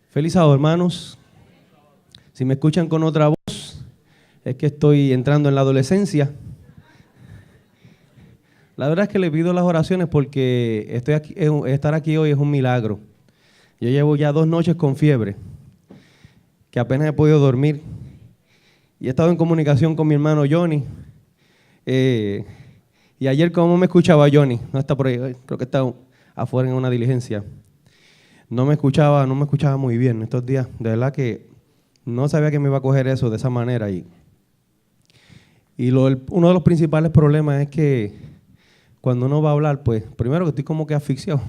Feliz sábado, hermanos. Si me escuchan con otra voz, es que estoy entrando en la adolescencia. La verdad es que le pido las oraciones porque estar aquí hoy es un milagro. Yo llevo ya 2 noches con fiebre, que apenas he podido dormir. Y he estado en comunicación con mi hermano Johnny. Y ayer, ¿cómo me escuchaba Johnny? No está por ahí, creo que está afuera en una diligencia. No me escuchaba muy bien estos días. De verdad que no sabía que me iba a coger eso de esa manera. Uno de los principales problemas es que cuando uno va a hablar, pues primero que estoy como que asfixiado.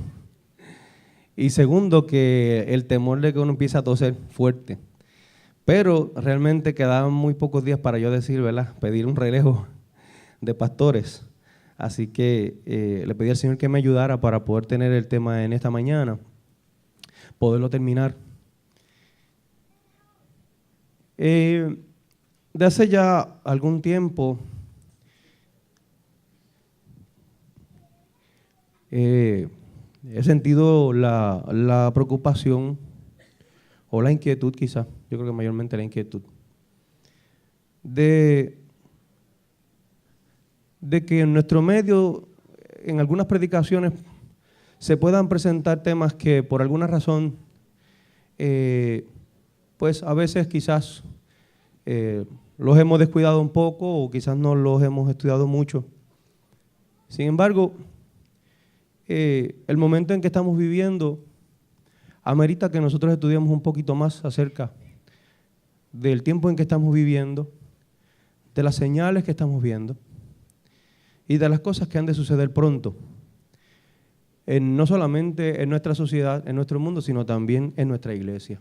Y segundo, que el temor de que uno empiece a toser fuerte. Pero realmente quedaban muy pocos días para yo decir, ¿verdad? Pedir un relevo de pastores. Así que le pedí al Señor que me ayudara para poder tener el tema en esta mañana, poderlo terminar. De hace ya algún tiempo, he sentido la preocupación o la inquietud quizás, yo creo que mayormente la inquietud, de que en nuestro medio, en algunas predicaciones, se puedan presentar temas que por alguna razón, pues a veces quizás los hemos descuidado un poco o quizás no los hemos estudiado mucho. Sin embargo, el momento en que estamos viviendo amerita que nosotros estudiemos un poquito más acerca del tiempo en que estamos viviendo, de las señales que estamos viendo y de las cosas que han de suceder pronto, no solamente en nuestra sociedad, en nuestro mundo, sino también en nuestra iglesia.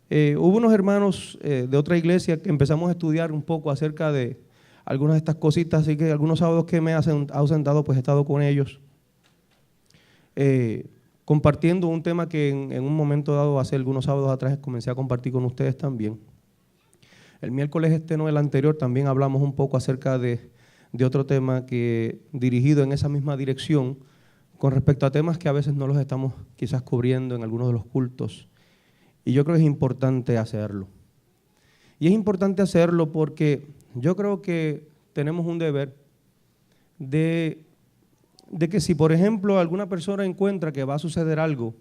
Hubo unos hermanos de otra iglesia que empezamos a estudiar un poco acerca de algunas de estas cositas, así que algunos sábados que me he ausentado, pues he estado con ellos, compartiendo un tema que en un momento dado, hace algunos sábados atrás, comencé a compartir con ustedes también. El miércoles no el anterior, también hablamos un poco acerca de otro tema que dirigido en esa misma dirección, con respecto a temas que a veces no los estamos quizás cubriendo en algunos de los cultos. Y yo creo que es importante hacerlo. Y es importante hacerlo porque yo creo que tenemos un deber de que si, por ejemplo, alguna persona encuentra que va a suceder algo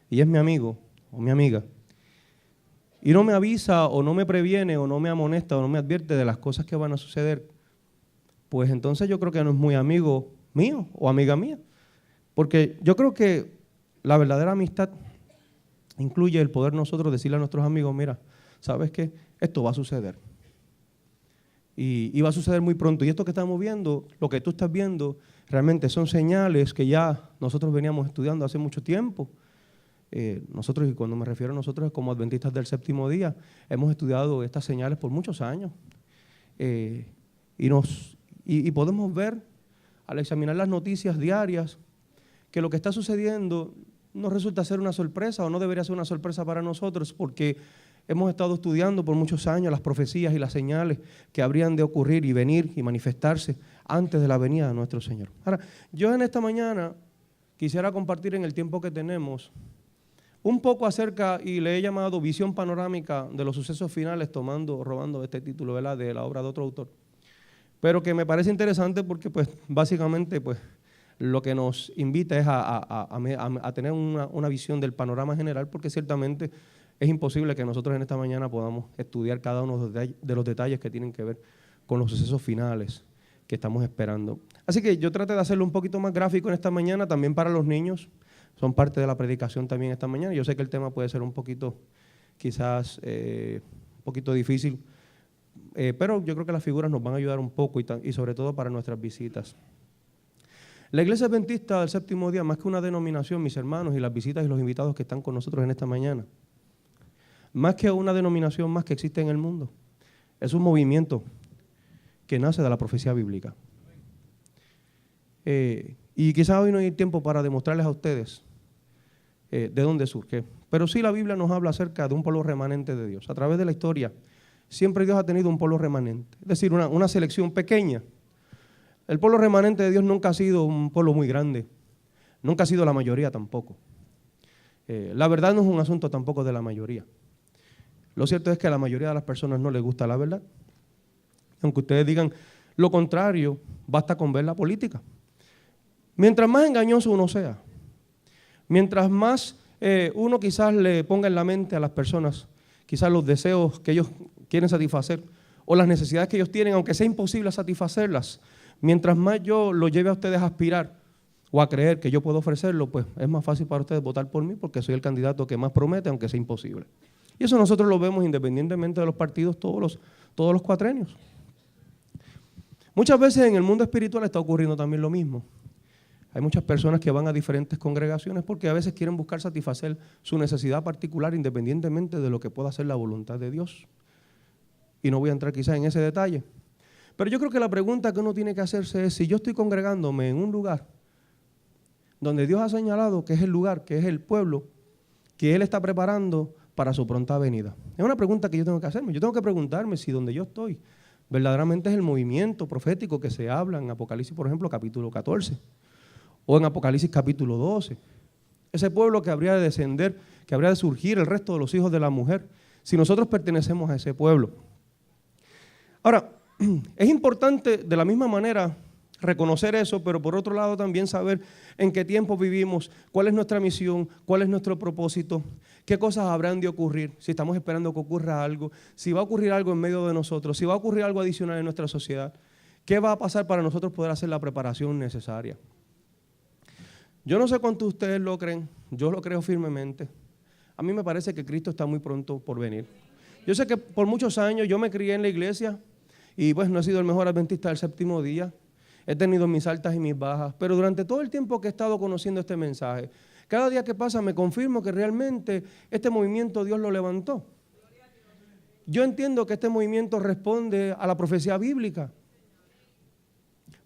y es mi amigo o mi amiga y no me avisa o no me previene o no me amonesta o no me advierte de las cosas que van a suceder, pues entonces yo creo que no es muy amigo mío o amiga mía. Porque yo creo que la verdadera amistad incluye el poder nosotros decirle a nuestros amigos, mira, ¿sabes qué? Esto va a suceder. Y va a suceder muy pronto. Y esto que estamos viendo, lo que tú estás viendo, realmente son señales que ya nosotros veníamos estudiando hace mucho tiempo. Nosotros, y cuando me refiero a nosotros como adventistas del séptimo día, hemos estudiado estas señales por muchos años. Y podemos ver, al examinar las noticias diarias, que lo que está sucediendo no resulta ser una sorpresa o no debería ser una sorpresa para nosotros, porque hemos estado estudiando por muchos años las profecías y las señales que habrían de ocurrir y venir y manifestarse antes de la venida de nuestro Señor. Ahora, yo en esta mañana quisiera compartir en el tiempo que tenemos un poco acerca, y le he llamado visión panorámica de los sucesos finales, robando este título, ¿verdad?, de la obra de otro autor, pero que me parece interesante porque pues básicamente pues lo que nos invita es a tener una visión del panorama general, porque ciertamente es imposible que nosotros en esta mañana podamos estudiar cada uno de los detalles que tienen que ver con los sucesos finales que estamos esperando. Así que yo traté de hacerlo un poquito más gráfico en esta mañana, también para los niños, son parte de la predicación también esta mañana. Yo sé que el tema puede ser un poquito, quizás, un poquito difícil, pero yo creo que las figuras nos van a ayudar un poco y sobre todo para nuestras visitas. La Iglesia Adventista del Séptimo Día, más que una denominación, mis hermanos, y las visitas y los invitados que están con nosotros en esta mañana, más que una denominación más que existe en el mundo, es un movimiento que nace de la profecía bíblica. Y quizás hoy no hay tiempo para demostrarles a ustedes de dónde surge, pero sí la Biblia nos habla acerca de un pueblo remanente de Dios. A través de la historia, siempre Dios ha tenido un pueblo remanente, es decir, una selección pequeña. El pueblo remanente de Dios nunca ha sido un pueblo muy grande, nunca ha sido la mayoría tampoco. La verdad no es un asunto tampoco de la mayoría. Lo cierto es que a la mayoría de las personas no les gusta la verdad. Aunque ustedes digan lo contrario, basta con ver la política. Mientras más engañoso uno sea, mientras más uno quizás le ponga en la mente a las personas, quizás los deseos que ellos quieren satisfacer o las necesidades que ellos tienen, aunque sea imposible satisfacerlas, mientras más yo lo lleve a ustedes a aspirar o a creer que yo puedo ofrecerlo, pues es más fácil para ustedes votar por mí porque soy el candidato que más promete, aunque sea imposible. Y eso nosotros lo vemos independientemente de los partidos todos los cuatrenios. Muchas veces en el mundo espiritual está ocurriendo también lo mismo. Hay muchas personas que van a diferentes congregaciones porque a veces quieren buscar satisfacer su necesidad particular independientemente de lo que pueda ser la voluntad de Dios. Y no voy a entrar quizás en ese detalle. Pero yo creo que la pregunta que uno tiene que hacerse es, si yo estoy congregándome en un lugar donde Dios ha señalado que es el lugar, que es el pueblo, que Él está preparando para su pronta venida. Es una pregunta que yo tengo que hacerme. Yo tengo que preguntarme si donde yo estoy verdaderamente es el movimiento profético que se habla en Apocalipsis, por ejemplo, capítulo 14, o en Apocalipsis capítulo 12. Ese pueblo que habría de descender, que habría de surgir el resto de los hijos de la mujer, si nosotros pertenecemos a ese pueblo. Ahora, es importante de la misma manera reconocer eso, pero por otro lado también saber en qué tiempo vivimos, cuál es nuestra misión, cuál es nuestro propósito, qué cosas habrán de ocurrir, si estamos esperando que ocurra algo, si va a ocurrir algo en medio de nosotros, si va a ocurrir algo adicional en nuestra sociedad, qué va a pasar para nosotros poder hacer la preparación necesaria. Yo no sé cuántos de ustedes lo creen, yo lo creo firmemente. A mí me parece que Cristo está muy pronto por venir. Yo sé que por muchos años yo me crié en la iglesia y pues no he sido el mejor adventista del séptimo día. He tenido mis altas y mis bajas, pero durante todo el tiempo que he estado conociendo este mensaje, cada día que pasa me confirmo que realmente este movimiento Dios lo levantó. Yo entiendo que este movimiento responde a la profecía bíblica,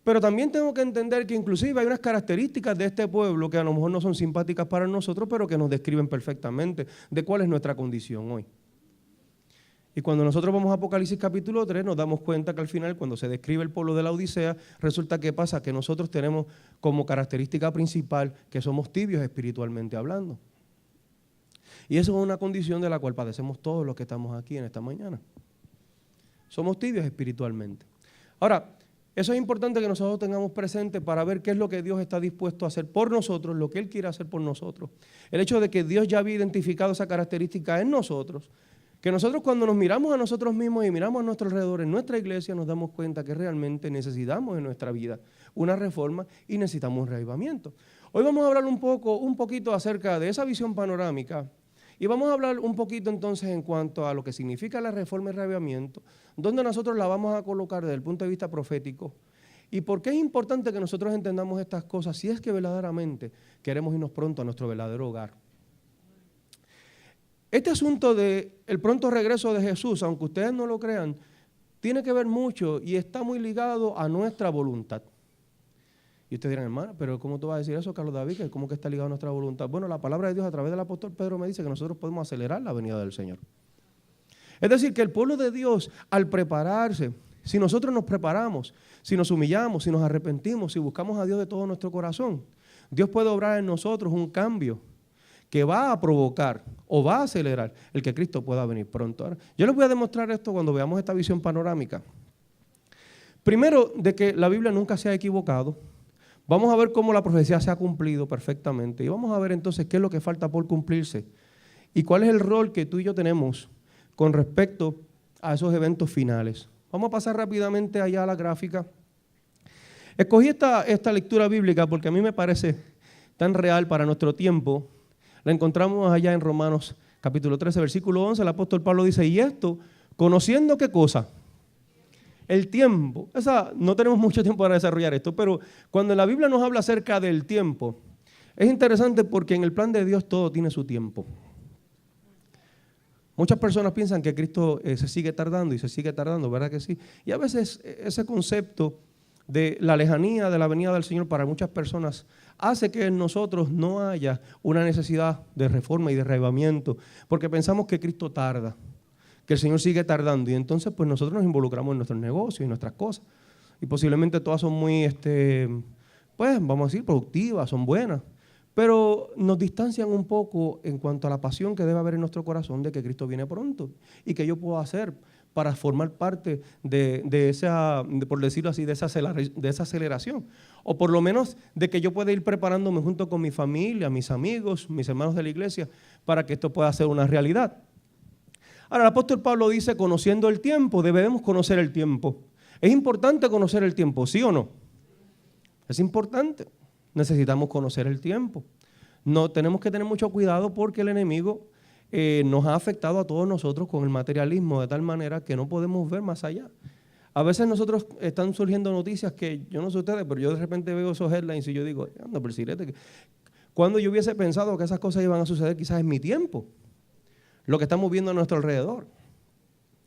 pero también tengo que entender que inclusive hay unas características de este pueblo que a lo mejor no son simpáticas para nosotros, pero que nos describen perfectamente de cuál es nuestra condición hoy. Y cuando nosotros vamos a Apocalipsis capítulo 3, nos damos cuenta que al final, cuando se describe el pueblo de la Odisea, resulta que pasa que nosotros tenemos como característica principal que somos tibios espiritualmente hablando. Y eso es una condición de la cual padecemos todos los que estamos aquí en esta mañana. Somos tibios espiritualmente. Ahora, eso es importante que nosotros tengamos presente para ver qué es lo que Dios está dispuesto a hacer por nosotros, lo que Él quiere hacer por nosotros. El hecho de que Dios ya había identificado esa característica en nosotros, que nosotros cuando nos miramos a nosotros mismos y miramos a nuestro alrededor, en nuestra iglesia, nos damos cuenta que realmente necesitamos en nuestra vida una reforma y necesitamos un reavivamiento. Hoy vamos a hablar un poquito acerca de esa visión panorámica y vamos a hablar un poquito entonces en cuanto a lo que significa la reforma y reavivamiento, dónde nosotros la vamos a colocar desde el punto de vista profético y por qué es importante que nosotros entendamos estas cosas si es que verdaderamente queremos irnos pronto a nuestro verdadero hogar. Este asunto del pronto regreso de Jesús, aunque ustedes no lo crean, tiene que ver mucho y está muy ligado a nuestra voluntad. Y ustedes dirán, hermano, pero ¿cómo tú vas a decir eso, Carlos David? ¿Cómo que está ligado a nuestra voluntad? Bueno, la palabra de Dios a través del apóstol Pedro me dice que nosotros podemos acelerar la venida del Señor. Es decir, que el pueblo de Dios, al prepararse, si nosotros nos preparamos, si nos humillamos, si nos arrepentimos, si buscamos a Dios de todo nuestro corazón, Dios puede obrar en nosotros un cambio que va a provocar o va a acelerar el que Cristo pueda venir pronto. Ahora, yo les voy a demostrar esto cuando veamos esta visión panorámica. Primero, de que la Biblia nunca se ha equivocado. Vamos a ver cómo la profecía se ha cumplido perfectamente y vamos a ver entonces qué es lo que falta por cumplirse y cuál es el rol que tú y yo tenemos con respecto a esos eventos finales. Vamos a pasar rápidamente allá a la gráfica. Escogí esta lectura bíblica porque a mí me parece tan real para nuestro tiempo. La encontramos allá en Romanos capítulo 13, versículo 11. El apóstol Pablo dice, y esto, conociendo qué cosa, el tiempo. No tenemos mucho tiempo para desarrollar esto, pero cuando la Biblia nos habla acerca del tiempo, es interesante porque en el plan de Dios todo tiene su tiempo. Muchas personas piensan que Cristo se sigue tardando y se sigue tardando, ¿verdad que sí? Y a veces ese concepto de la lejanía de la venida del Señor para muchas personas hace que en nosotros no haya una necesidad de reforma y de reavivamiento, porque pensamos que Cristo tarda, que el Señor sigue tardando y entonces pues nosotros nos involucramos en nuestros negocios y nuestras cosas y posiblemente todas son muy, pues vamos a decir, productivas, son buenas, pero nos distancian un poco en cuanto a la pasión que debe haber en nuestro corazón de que Cristo viene pronto y que yo puedo hacer para formar parte de esa, por decirlo así, de esa aceleración. O por lo menos de que yo pueda ir preparándome junto con mi familia, mis amigos, mis hermanos de la iglesia, para que esto pueda ser una realidad. Ahora, el apóstol Pablo dice, conociendo el tiempo, debemos conocer el tiempo. ¿Es importante conocer el tiempo, sí o no? Es importante. Necesitamos conocer el tiempo. No, tenemos que tener mucho cuidado porque el enemigo nos ha afectado a todos nosotros con el materialismo de tal manera que no podemos ver más allá. A veces nosotros están surgiendo noticias que yo no sé ustedes, pero yo de repente veo esos headlines y yo digo, anda, pero sirete, cuando yo hubiese pensado que esas cosas iban a suceder quizás en mi tiempo, lo que estamos viendo a nuestro alrededor,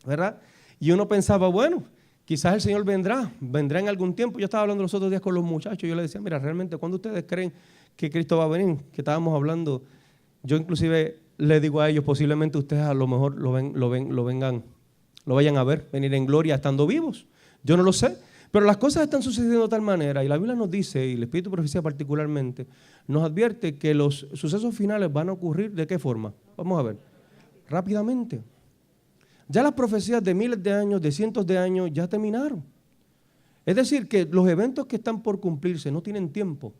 ¿verdad? Y uno pensaba, bueno, quizás el Señor vendrá en algún tiempo. Yo estaba hablando los otros días con los muchachos, yo les decía, mira, realmente, ¿cuándo ustedes creen que Cristo va a venir? Que estábamos hablando, yo inclusive le digo a ellos, posiblemente ustedes a lo mejor lo vayan a ver, venir en gloria estando vivos. Yo no lo sé, pero las cosas están sucediendo de tal manera, y la Biblia nos dice, y el Espíritu de Profecía particularmente, nos advierte que los sucesos finales van a ocurrir, ¿de qué forma? Vamos a ver, rápidamente. Ya las profecías de miles de años, de cientos de años, ya terminaron. Es decir, que los eventos que están por cumplirse no tienen tiempo,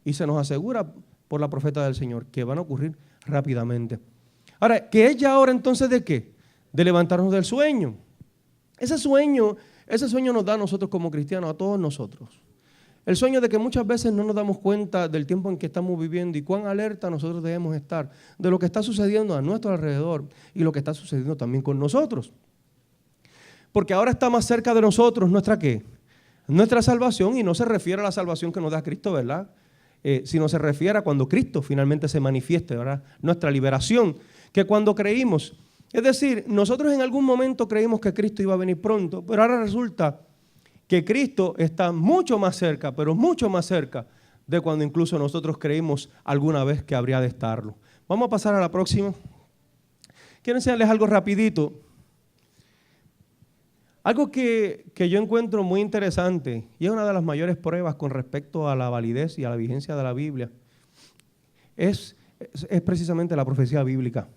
y se nos asegura por la profeta del Señor que van a ocurrir rápidamente. Ahora, ¿qué es ya ahora entonces de qué? De levantarnos del sueño. Ese sueño nos da a nosotros como cristianos, a todos nosotros. El sueño de que muchas veces no nos damos cuenta del tiempo en que estamos viviendo y cuán alerta nosotros debemos estar de lo que está sucediendo a nuestro alrededor y lo que está sucediendo también con nosotros. Porque ahora está más cerca de nosotros nuestra ¿qué? Nuestra salvación, y no se refiere a la salvación que nos da Cristo, ¿verdad? Sino se refiere a cuando Cristo finalmente se manifieste, ¿verdad? Nuestra liberación, que cuando creímos, es decir, nosotros en algún momento creímos que Cristo iba a venir pronto, pero ahora resulta que Cristo está mucho más cerca, pero mucho más cerca de cuando incluso nosotros creímos alguna vez que habría de estarlo. Vamos a pasar a la próxima. Quiero enseñarles algo rapidito. Algo que yo encuentro muy interesante y es una de las mayores pruebas con respecto a la validez y a la vigencia de la Biblia es precisamente la profecía bíblica.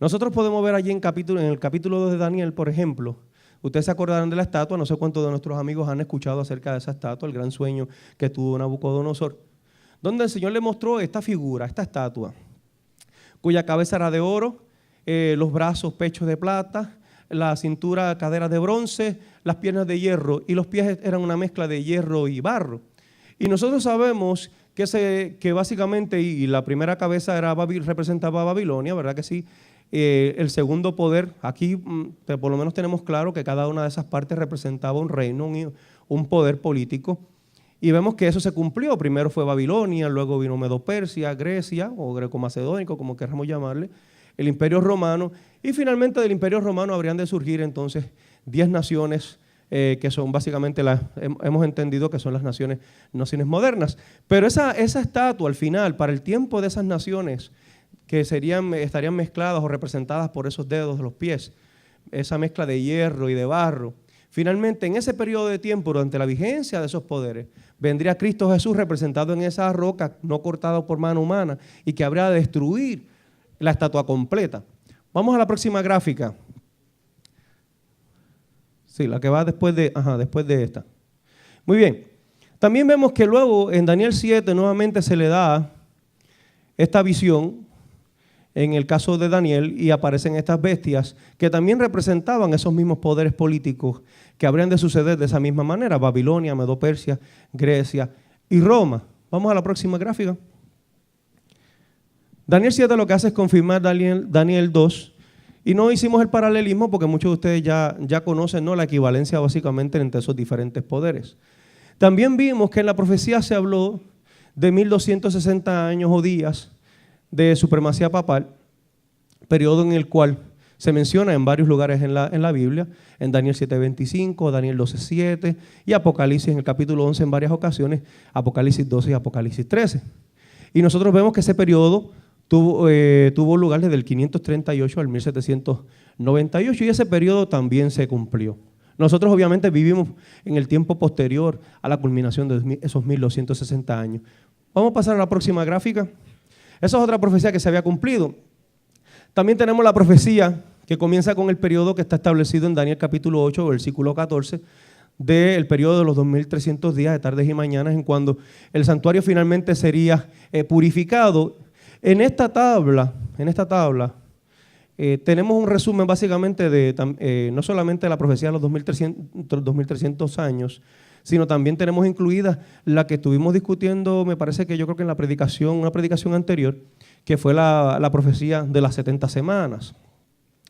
Nosotros podemos ver allí en el capítulo 2 de Daniel, por ejemplo, ustedes se acordarán de la estatua, no sé cuántos de nuestros amigos han escuchado acerca de esa estatua, el gran sueño que tuvo Nabucodonosor, donde el Señor le mostró esta figura, esta estatua, cuya cabeza era de oro, los brazos, pechos de plata, la cintura, cadera de bronce, las piernas de hierro y los pies eran una mezcla de hierro y barro. Y nosotros sabemos que básicamente, y la primera cabeza representaba a Babilonia, ¿verdad que sí? El segundo poder, aquí por lo menos tenemos claro que cada una de esas partes representaba un reino, un poder político. Y vemos que eso se cumplió. Primero fue Babilonia, luego vino Medo-Persia, Grecia o greco-macedónico, como queramos llamarle, el Imperio Romano, y finalmente del Imperio Romano habrían de surgir entonces 10 naciones que son básicamente hemos entendido que son las naciones modernas. Pero esa estatua al final, para el tiempo de esas naciones que estarían mezcladas o representadas por esos dedos de los pies, esa mezcla de hierro y de barro, finalmente en ese periodo de tiempo, durante la vigencia de esos poderes, vendría Cristo Jesús representado en esa roca no cortada por mano humana y que habría de destruir la estatua completa. Vamos a la próxima gráfica. Sí, la que va después de esta. Muy bien. También vemos que luego en Daniel 7 nuevamente se le da esta visión en el caso de Daniel y aparecen estas bestias que también representaban esos mismos poderes políticos que habrían de suceder de esa misma manera, Babilonia, Medo-Persia, Grecia y Roma. Vamos a la próxima gráfica. Daniel 7 lo que hace es confirmar Daniel 2 y no hicimos el paralelismo porque muchos de ustedes ya conocen, ¿no?, la equivalencia básicamente entre esos diferentes poderes. También vimos que en la profecía se habló de 1260 años o días de supremacía papal, periodo en el cual se menciona en varios lugares en la Biblia, en Daniel 7:25, Daniel 12:7 y Apocalipsis en el capítulo 11 en varias ocasiones, Apocalipsis 12 y Apocalipsis 13. Y nosotros vemos que ese periodo tuvo lugar desde el 538 al 1798 y ese periodo también se cumplió. Nosotros obviamente vivimos en el tiempo posterior a la culminación de esos 1260 años. Vamos a pasar a la próxima gráfica. Esa es otra profecía que se había cumplido. También tenemos la profecía que comienza con el periodo que está establecido en Daniel capítulo 8, versículo 14, del periodo de los 2300 días de tardes y mañanas, en cuando el santuario finalmente sería purificado. En esta tabla, tenemos un resumen básicamente de no solamente la profecía de los 2300 años, sino también tenemos incluida la que estuvimos discutiendo, me parece que yo creo que en una predicación anterior, que fue la profecía de las 70 semanas,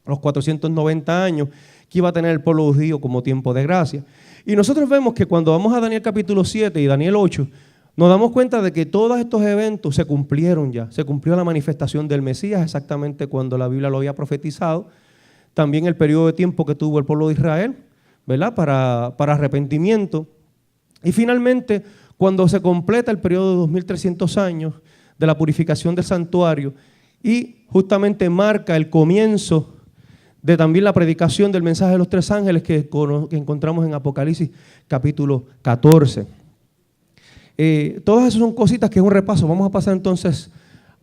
los 490 años que iba a tener el pueblo judío como tiempo de gracia. Y nosotros vemos que cuando vamos a Daniel capítulo 7 y Daniel 8, nos damos cuenta de que todos estos eventos se cumplieron ya. Se cumplió la manifestación del Mesías exactamente cuando la Biblia lo había profetizado. También el periodo de tiempo que tuvo el pueblo de Israel, ¿verdad? Para arrepentimiento. Y finalmente, cuando se completa el periodo de 2300 años de la purificación del santuario y justamente marca el comienzo de también la predicación del mensaje de los tres ángeles que encontramos en Apocalipsis capítulo 14. Todas esas son cositas que es un repaso. Vamos a pasar entonces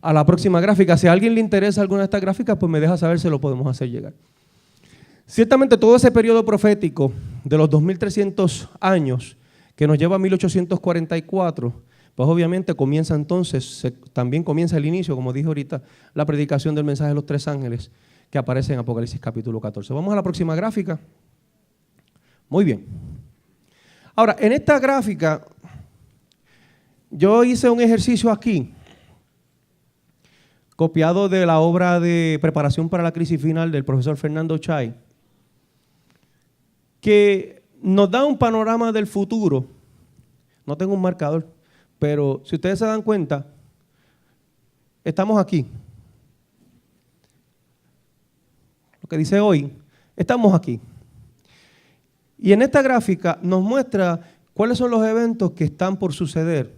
a la próxima gráfica. Si a alguien le interesa alguna de estas gráficas, pues me deja saber, se lo podemos hacer llegar. Ciertamente todo ese periodo profético de los 2300 años que nos lleva a 1844, pues obviamente comienza entonces, también comienza el inicio, como dije ahorita, la predicación del mensaje de los tres ángeles que aparece en Apocalipsis capítulo 14. Vamos a la próxima gráfica. Muy bien. Ahora, en esta gráfica, yo hice un ejercicio aquí, copiado de la obra de Preparación para la Crisis Final del profesor Fernando Chay, que nos da un panorama del futuro. No tengo un marcador, pero si ustedes se dan cuenta, estamos aquí. Lo que dice hoy, estamos aquí. Y en esta gráfica nos muestra cuáles son los eventos que están por suceder,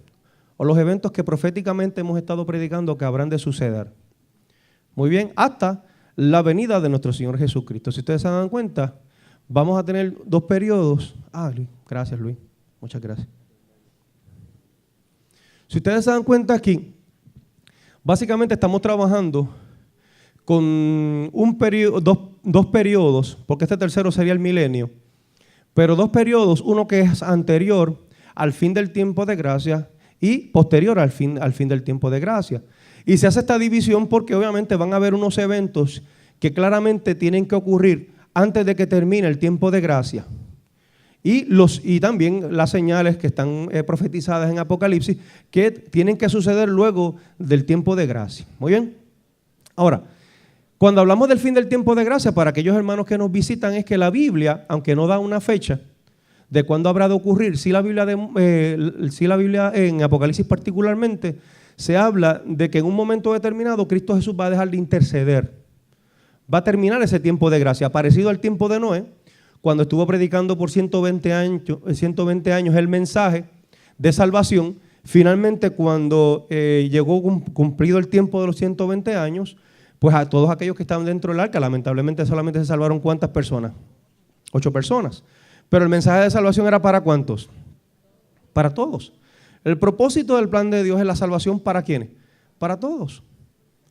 o los eventos que proféticamente hemos estado predicando que habrán de suceder. Muy bien, hasta la venida de nuestro Señor Jesucristo. Si ustedes se dan cuenta, vamos a tener dos periodos. Luis, gracias Luis, muchas gracias. Si ustedes se dan cuenta aquí, básicamente estamos trabajando con un periodo, dos periodos, porque este tercero sería el milenio, pero dos periodos, uno que es anterior al fin del tiempo de gracia y posterior al fin del tiempo de gracia. Y se hace esta división porque obviamente van a haber unos eventos que claramente tienen que ocurrir antes de que termine el tiempo de gracia. Y también las señales que están profetizadas en Apocalipsis que tienen que suceder luego del tiempo de gracia. Muy bien. Ahora, cuando hablamos del fin del tiempo de gracia, para aquellos hermanos que nos visitan, es que la Biblia, aunque no da una fecha de cuándo habrá de ocurrir, si la Biblia en Apocalipsis particularmente se habla de que en un momento determinado Cristo Jesús va a dejar de interceder. Va a terminar ese tiempo de gracia, parecido al tiempo de Noé, cuando estuvo predicando por 120 años el mensaje de salvación. Finalmente, cuando llegó cumplido el tiempo de los 120 años, pues a todos aquellos que estaban dentro del arca, lamentablemente solamente se salvaron ¿cuántas personas? 8 personas. Pero el mensaje de salvación era ¿para cuántos? Para todos. El propósito del plan de Dios es la salvación ¿para quiénes? Para todos.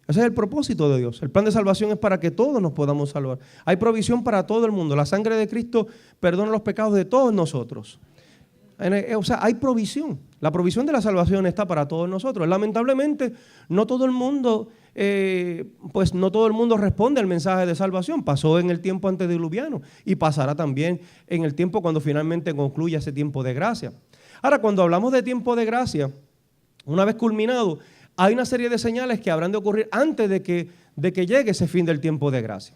Ese es el propósito de Dios. El plan de salvación es para que todos nos podamos salvar. Hay provisión para todo el mundo. La sangre de Cristo perdona los pecados de todos nosotros. O sea, hay provisión. La provisión de la salvación está para todos nosotros. Lamentablemente, no todo el mundo responde al mensaje de salvación. Pasó en el tiempo antediluviano y pasará también en el tiempo cuando finalmente concluya ese tiempo de gracia. Ahora, cuando hablamos de tiempo de gracia, una vez culminado, hay una serie de señales que habrán de ocurrir antes de que llegue ese fin del tiempo de gracia.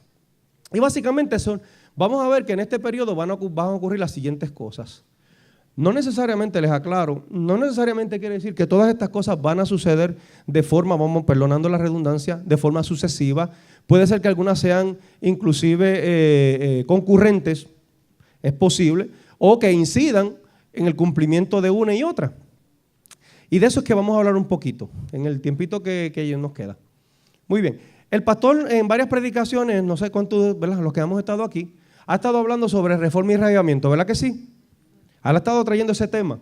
Y básicamente vamos a ver que en este periodo van a ocurrir las siguientes cosas. No necesariamente, les aclaro, no necesariamente quiere decir que todas estas cosas van a suceder de forma, perdonando la redundancia, de forma sucesiva. Puede ser que algunas sean inclusive concurrentes, es posible, o que incidan en el cumplimiento de una y otra. Y de eso es que vamos a hablar un poquito, en el tiempito que nos queda. Muy bien. El pastor en varias predicaciones, no sé cuántos, ¿verdad?, los que hemos estado aquí, ha estado hablando sobre reforma y reavivamiento, ¿verdad que sí? Ha estado trayendo ese tema.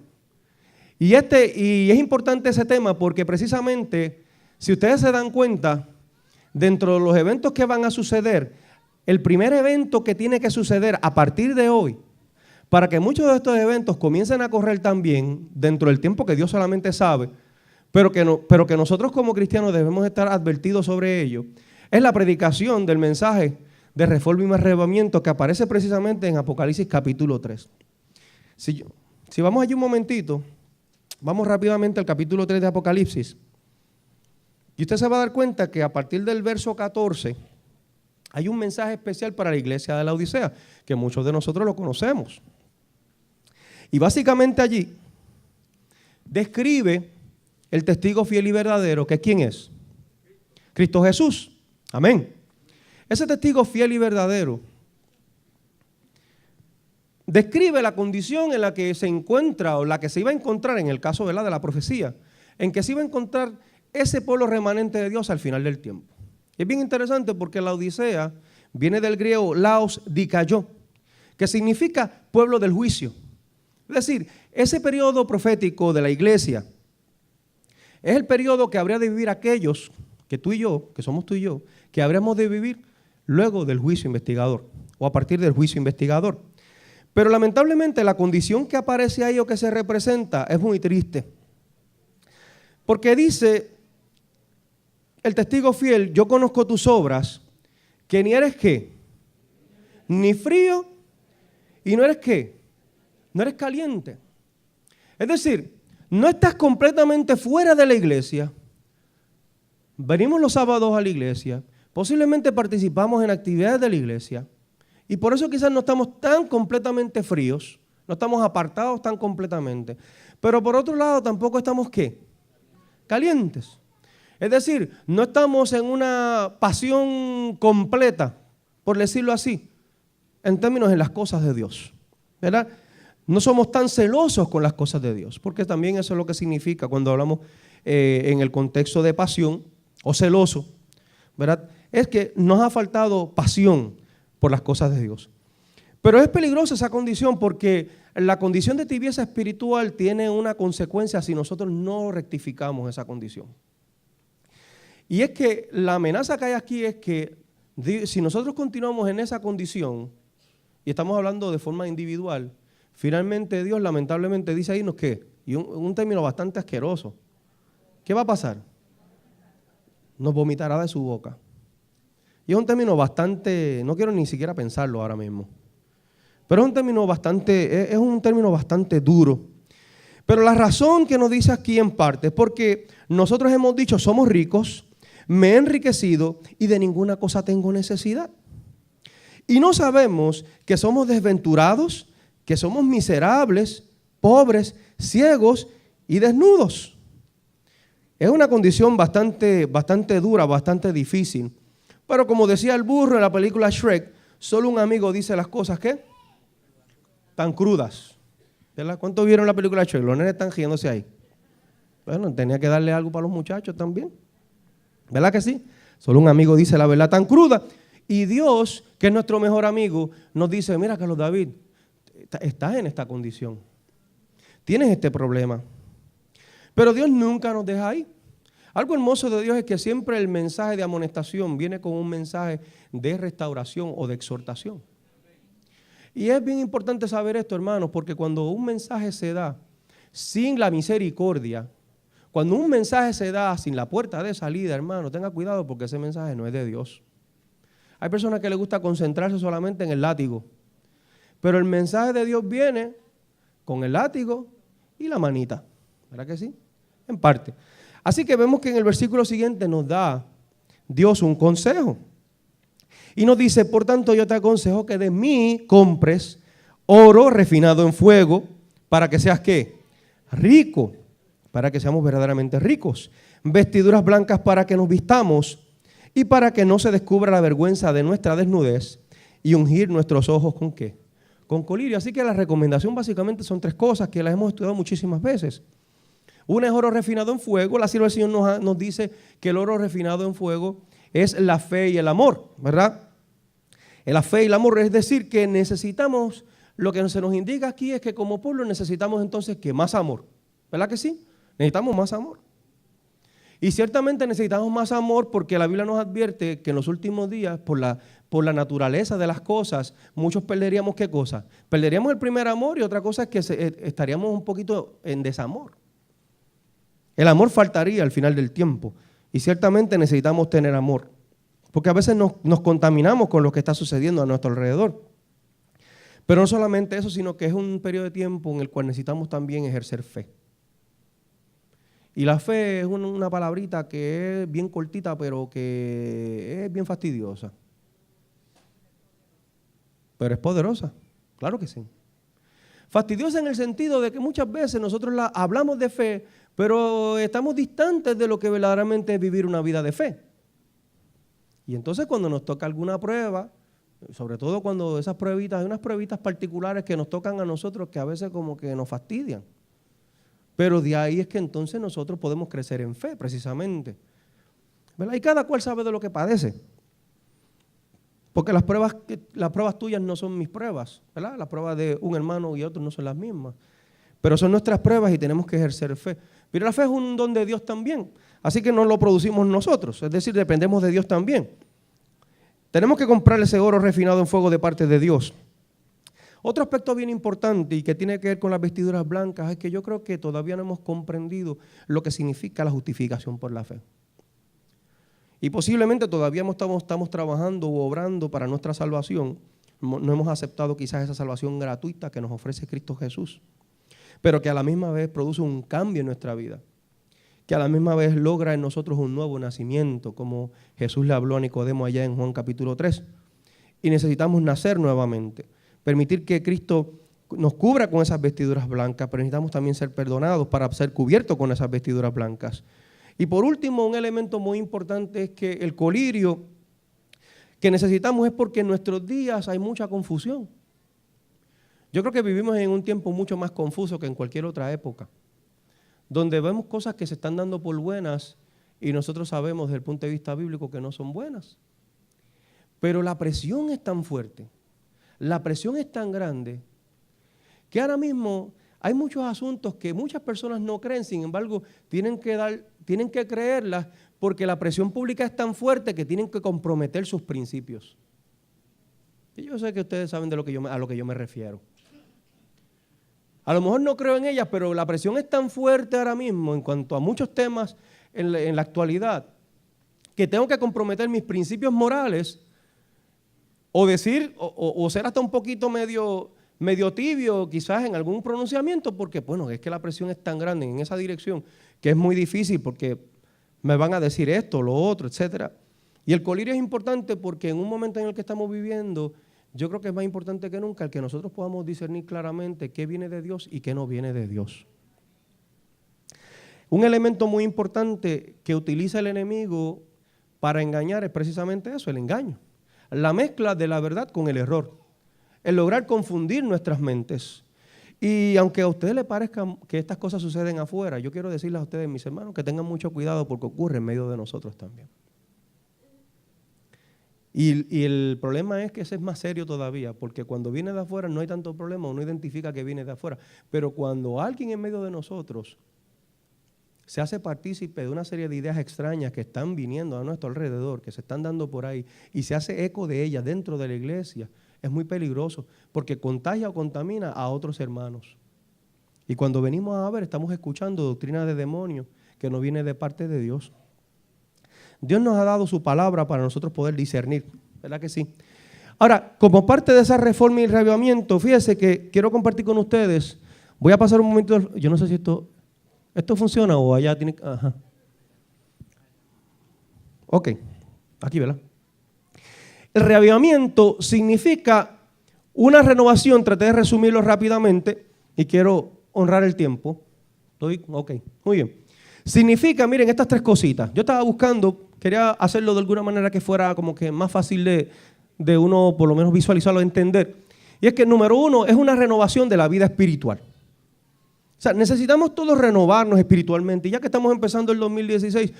Y es importante ese tema porque precisamente, si ustedes se dan cuenta, dentro de los eventos que van a suceder, el primer evento que tiene que suceder a partir de hoy, para que muchos de estos eventos comiencen a correr también dentro del tiempo que Dios solamente sabe, pero que nosotros como cristianos debemos estar advertidos sobre ello, es la predicación del mensaje de reforma y arrebatamiento que aparece precisamente en Apocalipsis capítulo 3. Si vamos allí un momentito, vamos rápidamente al capítulo 3 de Apocalipsis, y usted se va a dar cuenta que a partir del verso 14 hay un mensaje especial para la iglesia de la Odisea, que muchos de nosotros lo conocemos. Y básicamente allí describe el testigo fiel y verdadero, que ¿quién es? Cristo Jesús. Amén. Ese testigo fiel y verdadero describe la condición en la que se encuentra o la que se iba a encontrar en el caso, ¿verdad?, de la profecía, en que se iba a encontrar ese pueblo remanente de Dios al final del tiempo. Es bien interesante porque la Odisea viene del griego laos dikaios, que significa pueblo del juicio. Es decir, ese periodo profético de la iglesia es el periodo que habría de vivir aquellos que tú y yo, que somos tú y yo, que habríamos de vivir luego del juicio investigador o a partir del juicio investigador. Pero lamentablemente la condición que aparece ahí o que se representa es muy triste. Porque dice el testigo fiel, yo conozco tus obras, que ni eres ¿qué? Ni frío y no eres ¿qué? No eres caliente. Es decir, no estás completamente fuera de la iglesia. Venimos los sábados a la iglesia, posiblemente participamos en actividades de la iglesia y por eso quizás no estamos tan completamente fríos, no estamos apartados tan completamente. Pero por otro lado tampoco estamos ¿qué? Calientes. Es decir, no estamos en una pasión completa, por decirlo así, en términos de las cosas de Dios, ¿verdad? No somos tan celosos con las cosas de Dios, porque también eso es lo que significa cuando hablamos en el contexto de pasión o celoso, ¿verdad? Es que nos ha faltado pasión por las cosas de Dios. Pero es peligrosa esa condición porque la condición de tibieza espiritual tiene una consecuencia si nosotros no rectificamos esa condición. Y es que la amenaza que hay aquí es que si nosotros continuamos en esa condición, y estamos hablando de forma individual, finalmente Dios lamentablemente dice ahí, ¿no qué? Y un término bastante asqueroso. ¿Qué va a pasar? Nos vomitará de su boca. Y es un término bastante, no quiero ni siquiera pensarlo ahora mismo, pero es un término bastante duro. Pero la razón que nos dice aquí en parte es porque nosotros hemos dicho, somos ricos, me he enriquecido y de ninguna cosa tengo necesidad. Y no sabemos que somos desventurados, que somos miserables, pobres, ciegos y desnudos. Es una condición bastante dura, bastante difícil. Pero como decía el burro en la película Shrek, solo un amigo dice las cosas ¿qué? Tan crudas. ¿Verdad? ¿Cuántos vieron la película Shrek? Los nenes están riéndose ahí. Bueno, tenía que darle algo para los muchachos también. ¿Verdad que sí? Solo un amigo dice la verdad tan cruda. Y Dios, que es nuestro mejor amigo, nos dice, mira Carlos David, estás en esta condición. Tienes este problema. Pero Dios nunca nos deja ahí. Algo hermoso de Dios es que siempre el mensaje de amonestación viene con un mensaje de restauración o de exhortación. Y es bien importante saber esto, hermanos, porque cuando un mensaje se da sin la misericordia, cuando un mensaje se da sin la puerta de salida, hermano, tenga cuidado porque ese mensaje no es de Dios. Hay personas que les gusta concentrarse solamente en el látigo, pero el mensaje de Dios viene con el látigo y la manita. ¿Verdad que sí? En parte. Así que vemos que en el versículo siguiente nos da Dios un consejo. Y nos dice, por tanto yo te aconsejo que de mí compres oro refinado en fuego para que seas ¿qué? Rico, para que seamos verdaderamente ricos. Vestiduras blancas para que nos vistamos y para que no se descubra la vergüenza de nuestra desnudez y ungir nuestros ojos ¿con qué? Con colirio. Así que la recomendación básicamente son tres cosas que las hemos estudiado muchísimas veces. Una es oro refinado en fuego. La sierva del Señor nos dice que el oro refinado en fuego es la fe y el amor, ¿verdad? La fe y el amor, es decir, que necesitamos, lo que se nos indica aquí es que como pueblo necesitamos entonces que más amor. ¿Verdad que sí? Necesitamos más amor. Y ciertamente necesitamos más amor porque la Biblia nos advierte que en los últimos días, por la naturaleza de las cosas, muchos perderíamos ¿qué cosa? Perderíamos el primer amor y otra cosa es que estaríamos un poquito en desamor. El amor faltaría al final del tiempo y ciertamente necesitamos tener amor. Porque a veces nos contaminamos con lo que está sucediendo a nuestro alrededor. Pero no solamente eso, sino que es un periodo de tiempo en el cual necesitamos también ejercer fe. Y la fe es una palabrita que es bien cortita, pero que es bien fastidiosa. Pero es poderosa, claro que sí. Fastidiosa en el sentido de que muchas veces nosotros hablamos de fe, pero estamos distantes de lo que verdaderamente es vivir una vida de fe. Y entonces cuando nos toca alguna prueba, sobre todo cuando esas pruebitas, hay unas pruebitas particulares que nos tocan a nosotros que a veces como que nos fastidian. Pero de ahí es que entonces nosotros podemos crecer en fe, precisamente. ¿Verdad? Y cada cual sabe de lo que padece. Porque las pruebas tuyas no son mis pruebas, ¿verdad? Las pruebas de un hermano y otro no son las mismas. Pero son nuestras pruebas y tenemos que ejercer fe. Pero la fe es un don de Dios también. Así que no lo producimos nosotros, es decir, dependemos de Dios también. Tenemos que comprar ese oro refinado en fuego de parte de Dios. Otro aspecto bien importante y que tiene que ver con las vestiduras blancas es que yo creo que todavía no hemos comprendido lo que significa la justificación por la fe. Y posiblemente todavía estamos trabajando u obrando para nuestra salvación. No hemos aceptado quizás esa salvación gratuita que nos ofrece Cristo Jesús, pero que a la misma vez produce un cambio en nuestra vida, que a la misma vez logra en nosotros un nuevo nacimiento, como Jesús le habló a Nicodemo allá en Juan capítulo 3. Y necesitamos nacer nuevamente. Permitir que Cristo nos cubra con esas vestiduras blancas, pero necesitamos también ser perdonados para ser cubiertos con esas vestiduras blancas. Y por último, un elemento muy importante es que el colirio que necesitamos es porque en nuestros días hay mucha confusión. Yo creo que vivimos en un tiempo mucho más confuso que en cualquier otra época, donde vemos cosas que se están dando por buenas y nosotros sabemos desde el punto de vista bíblico que no son buenas. Pero la presión es tan fuerte. La presión es tan grande que ahora mismo hay muchos asuntos que muchas personas no creen, sin embargo, tienen que creerlas porque la presión pública es tan fuerte que tienen que comprometer sus principios. Y yo sé que ustedes saben a lo que yo me refiero. A lo mejor no creo en ellas, pero la presión es tan fuerte ahora mismo en cuanto a muchos temas en la actualidad que tengo que comprometer mis principios morales o decir, o ser hasta un poquito medio tibio quizás en algún pronunciamiento, porque bueno, es que la presión es tan grande en esa dirección que es muy difícil porque me van a decir esto, lo otro, etcétera. Y el colirio es importante porque en un momento en el que estamos viviendo, yo creo que es más importante que nunca el que nosotros podamos discernir claramente qué viene de Dios y qué no viene de Dios. Un elemento muy importante que utiliza el enemigo para engañar es precisamente eso, el engaño. La mezcla de la verdad con el error, el lograr confundir nuestras mentes. Y aunque a ustedes les parezca que estas cosas suceden afuera, yo quiero decirles a ustedes, mis hermanos, que tengan mucho cuidado porque ocurre en medio de nosotros también. Y el problema es que ese es más serio todavía, porque cuando viene de afuera no hay tanto problema, uno identifica que viene de afuera. Pero cuando alguien en medio de nosotros se hace partícipe de una serie de ideas extrañas que están viniendo a nuestro alrededor, que se están dando por ahí, y se hace eco de ellas dentro de la iglesia, es muy peligroso, porque contagia o contamina a otros hermanos. Y cuando venimos a ver, estamos escuchando doctrina de demonios que no viene de parte de Dios. Dios nos ha dado su palabra para nosotros poder discernir, ¿verdad que sí? Ahora, como parte de esa reforma y reavivamiento, fíjese que quiero compartir con ustedes, voy a pasar un momento, yo no sé si esto funciona o allá tiene que... Ajá. Ok, aquí, ¿verdad? El reavivamiento significa una renovación, traté de resumirlo rápidamente y quiero honrar el tiempo. Ok, muy bien. Significa, miren, estas tres cositas. Yo estaba buscando, quería hacerlo de alguna manera que fuera como que más fácil de uno por lo menos visualizarlo, entender. Y es que número uno es una renovación de la vida espiritual. O sea, necesitamos todos renovarnos espiritualmente. Y ya que estamos empezando el 2016,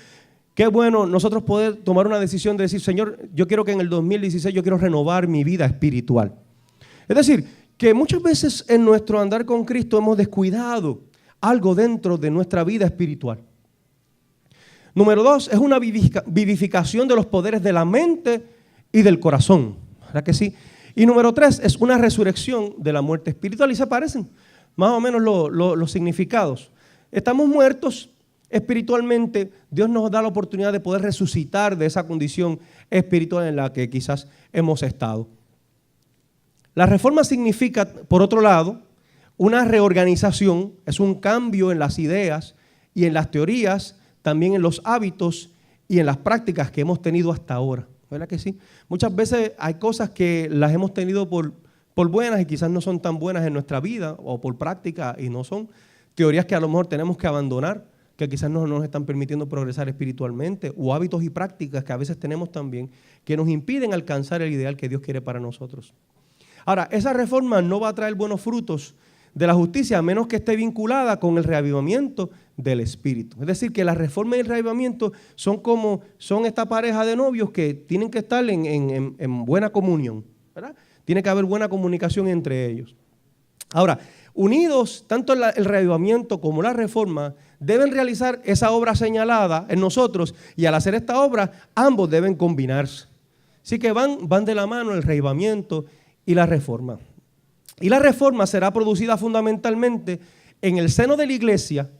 qué bueno nosotros poder tomar una decisión de decir, Señor, yo quiero que en el 2016 yo quiero renovar mi vida espiritual. Es decir, que muchas veces en nuestro andar con Cristo hemos descuidado algo dentro de nuestra vida espiritual. Número 2, es una vivificación de los poderes de la mente y del corazón. ¿Verdad que sí? Y número 3, es una resurrección de la muerte espiritual. Y se parecen más o menos los significados. Estamos muertos espiritualmente. Dios nos da la oportunidad de poder resucitar de esa condición espiritual en la que quizás hemos estado. La reforma significa, por otro lado, una reorganización, es un cambio en las ideas y en las teorías, también en los hábitos y en las prácticas que hemos tenido hasta ahora. ¿Verdad que sí? Muchas veces hay cosas que las hemos tenido por buenas y quizás no son tan buenas en nuestra vida o por práctica y no son teorías que a lo mejor tenemos que abandonar, que quizás no nos están permitiendo progresar espiritualmente, o hábitos y prácticas que a veces tenemos también que nos impiden alcanzar el ideal que Dios quiere para nosotros. Ahora, esa reforma no va a traer buenos frutos de la justicia a menos que esté vinculada con el reavivamiento del Espíritu. Es decir, que la reforma y el reavivamiento son esta pareja de novios que tienen que estar en buena comunión, ¿verdad? Tiene que haber buena comunicación entre ellos. Ahora, unidos, tanto el reavivamiento como la reforma deben realizar esa obra señalada en nosotros, y al hacer esta obra, ambos deben combinarse. Así que van de la mano el reavivamiento y la reforma. Y la reforma será producida fundamentalmente en el seno de la iglesia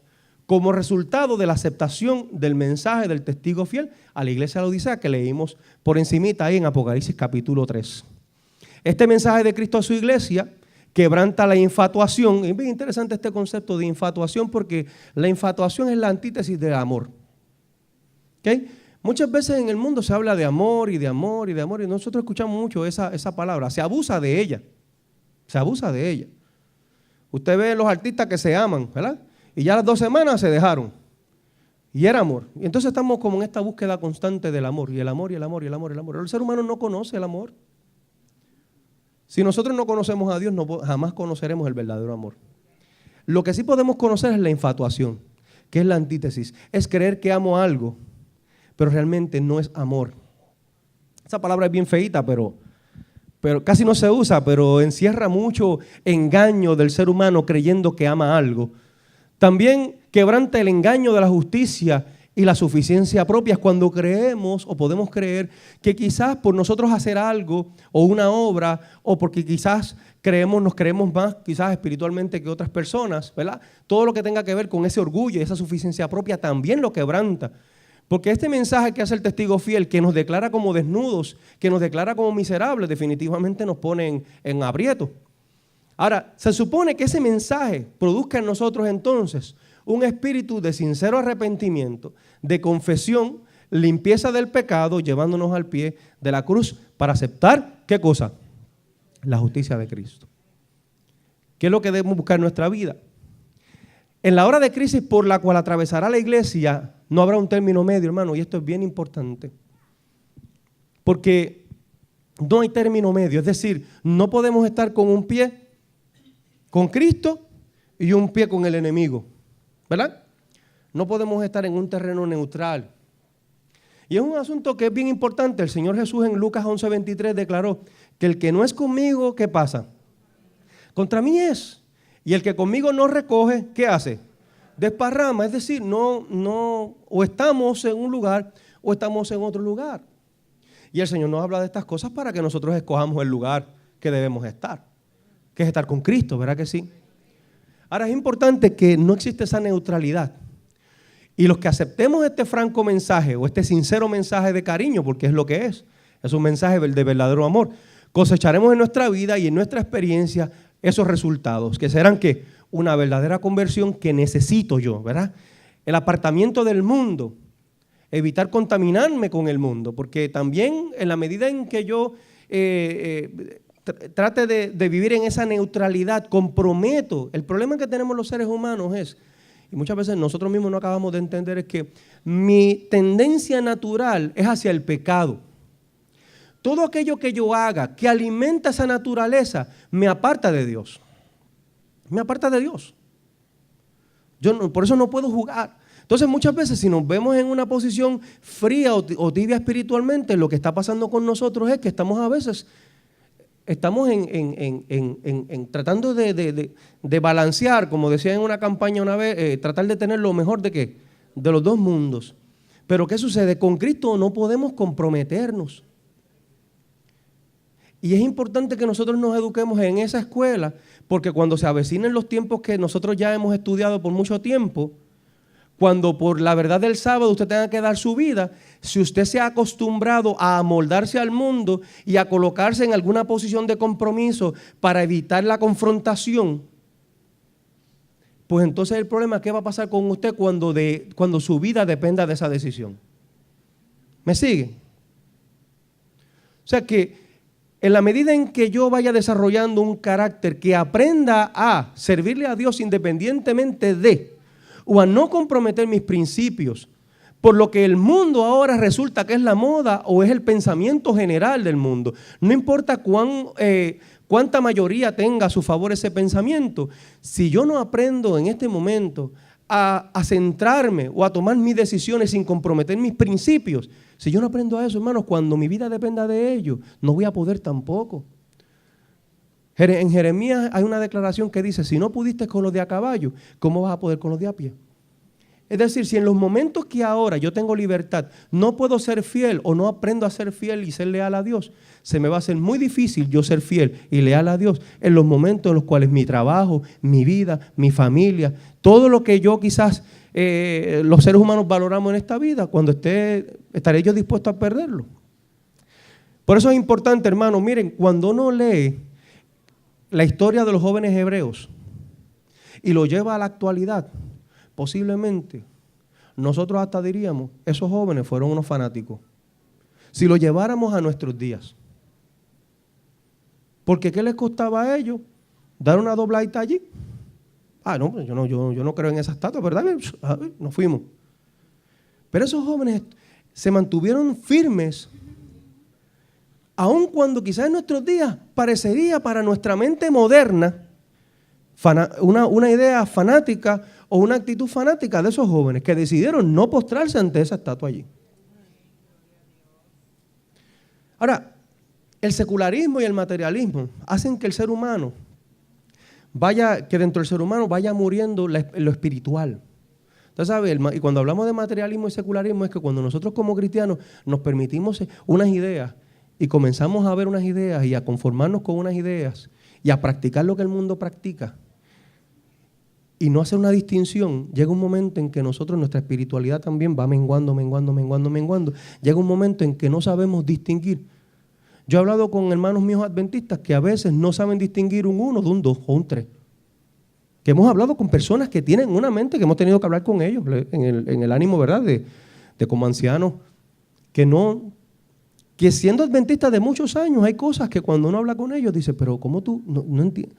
como resultado de la aceptación del mensaje del testigo fiel a la iglesia de la Odisea que leímos por encimita ahí en Apocalipsis capítulo 3. Este mensaje de Cristo a su iglesia quebranta la infatuación. Es bien interesante este concepto de infatuación porque la infatuación es la antítesis del amor. ¿Okay? Muchas veces en el mundo se habla de amor y de amor y de amor y nosotros escuchamos mucho esa palabra. Se abusa de ella. Se abusa de ella. Usted ve los artistas que se aman, ¿verdad? Y ya a las 2 semanas se dejaron. Y era amor. Y entonces estamos como en esta búsqueda constante del amor. Y el amor, y el amor, y el amor, y el amor. El ser humano no conoce el amor. Si nosotros no conocemos a Dios, jamás conoceremos el verdadero amor. Lo que sí podemos conocer es la infatuación, que es la antítesis. Es creer que amo algo, pero realmente no es amor. Esa palabra es bien feíta, pero casi no se usa, pero encierra mucho engaño del ser humano creyendo que ama algo. También quebranta el engaño de la justicia y la suficiencia propia cuando creemos o podemos creer que quizás por nosotros hacer algo o una obra o porque quizás nos creemos más quizás espiritualmente que otras personas, ¿verdad? Todo lo que tenga que ver con ese orgullo y esa suficiencia propia también lo quebranta. Porque este mensaje que hace el testigo fiel, que nos declara como desnudos, que nos declara como miserables, definitivamente nos pone en aprieto. Ahora, se supone que ese mensaje produzca en nosotros entonces un espíritu de sincero arrepentimiento, de confesión, limpieza del pecado, llevándonos al pie de la cruz para aceptar, ¿qué cosa? La justicia de Cristo. ¿Qué es lo que debemos buscar en nuestra vida? En la hora de crisis por la cual atravesará la iglesia, no habrá un término medio, hermano, y esto es bien importante. Porque no hay término medio, es decir, no podemos estar con un pie con Cristo y un pie con el enemigo, ¿verdad? No podemos estar en un terreno neutral. Y es un asunto que es bien importante. El Señor Jesús en Lucas 11:23 declaró que el que no es conmigo, ¿qué pasa? Contra mí es. Y el que conmigo no recoge, ¿qué hace? Desparrama, es decir, o estamos en un lugar o estamos en otro lugar. Y el Señor nos habla de estas cosas para que nosotros escojamos el lugar que debemos estar, que es estar con Cristo, ¿verdad que sí? Ahora es importante que no existe esa neutralidad. Y los que aceptemos este franco mensaje o este sincero mensaje de cariño, porque es lo que es un mensaje de verdadero amor, cosecharemos en nuestra vida y en nuestra experiencia esos resultados, que serán ¿qué? Una verdadera conversión que necesito yo, ¿verdad? El apartamiento del mundo, evitar contaminarme con el mundo, porque también en la medida en que yo trate de vivir en esa neutralidad, comprometo. El problema que tenemos los seres humanos es, y muchas veces nosotros mismos no acabamos de entender, es que mi tendencia natural es hacia el pecado. Todo aquello que yo haga que alimenta esa naturaleza me aparta de Dios. Me aparta de Dios. Por eso no puedo jugar. Entonces muchas veces si nos vemos en una posición fría o tibia espiritualmente, lo que está pasando con nosotros es que estamos a veces estamos tratando de balancear, como decía en una campaña una vez, tratar de tener lo mejor de ¿qué? De los dos mundos. Pero ¿qué sucede? Con Cristo no podemos comprometernos. Y es importante que nosotros nos eduquemos en esa escuela, porque cuando se avecinen los tiempos que nosotros ya hemos estudiado por mucho tiempo, cuando por la verdad del sábado usted tenga que dar su vida, si usted se ha acostumbrado a amoldarse al mundo y a colocarse en alguna posición de compromiso para evitar la confrontación, pues entonces el problema es qué va a pasar con usted cuando su vida dependa de esa decisión. ¿Me sigue? O sea que en la medida en que yo vaya desarrollando un carácter que aprenda a servirle a Dios independientemente de, o a no comprometer mis principios, por lo que el mundo ahora resulta que es la moda o es el pensamiento general del mundo. No importa cuánta mayoría tenga a su favor ese pensamiento, si yo no aprendo en este momento a centrarme o a tomar mis decisiones sin comprometer mis principios, si yo no aprendo a eso, hermanos, cuando mi vida dependa de ello, no voy a poder tampoco. En Jeremías hay una declaración que dice, si no pudiste con los de a caballo, ¿cómo vas a poder con los de a pie? Es decir, si en los momentos que ahora yo tengo libertad, no puedo ser fiel o no aprendo a ser fiel y ser leal a Dios, se me va a hacer muy difícil yo ser fiel y leal a Dios en los momentos en los cuales mi trabajo, mi vida, mi familia, todo lo que yo quizás los seres humanos valoramos en esta vida, cuando estaré yo dispuesto a perderlo. Por eso es importante, hermano, miren, cuando uno lee la historia de los jóvenes hebreos y lo lleva a la actualidad, posiblemente nosotros hasta diríamos, esos jóvenes fueron unos fanáticos. Si lo lleváramos a nuestros días. Porque ¿qué les costaba a ellos? Dar una dobladita allí. No, pues yo no creo en esa estatua, ¿verdad? Nos fuimos. Pero esos jóvenes se mantuvieron firmes, aun cuando quizás en nuestros días parecería para nuestra mente moderna una idea fanática o una actitud fanática de esos jóvenes que decidieron no postrarse ante esa estatua allí. Ahora, el secularismo y el materialismo hacen que el ser humano que dentro del ser humano vaya muriendo lo espiritual. Usted sabe, y cuando hablamos de materialismo y secularismo es que cuando nosotros como cristianos nos permitimos unas ideas y comenzamos a ver unas ideas y a conformarnos con unas ideas y a practicar lo que el mundo practica y no hacer una distinción, llega un momento en que nuestra espiritualidad también va menguando. Llega un momento en que no sabemos distinguir. Yo he hablado con hermanos míos adventistas que a veces no saben distinguir un 1 de un 2 o un 3. Que hemos hablado con personas que tienen una mente, que hemos tenido que hablar con ellos en el ánimo, ¿verdad? De como ancianos, que siendo adventistas de muchos años, hay cosas que cuando uno habla con ellos dice, pero ¿cómo tú no entiendes?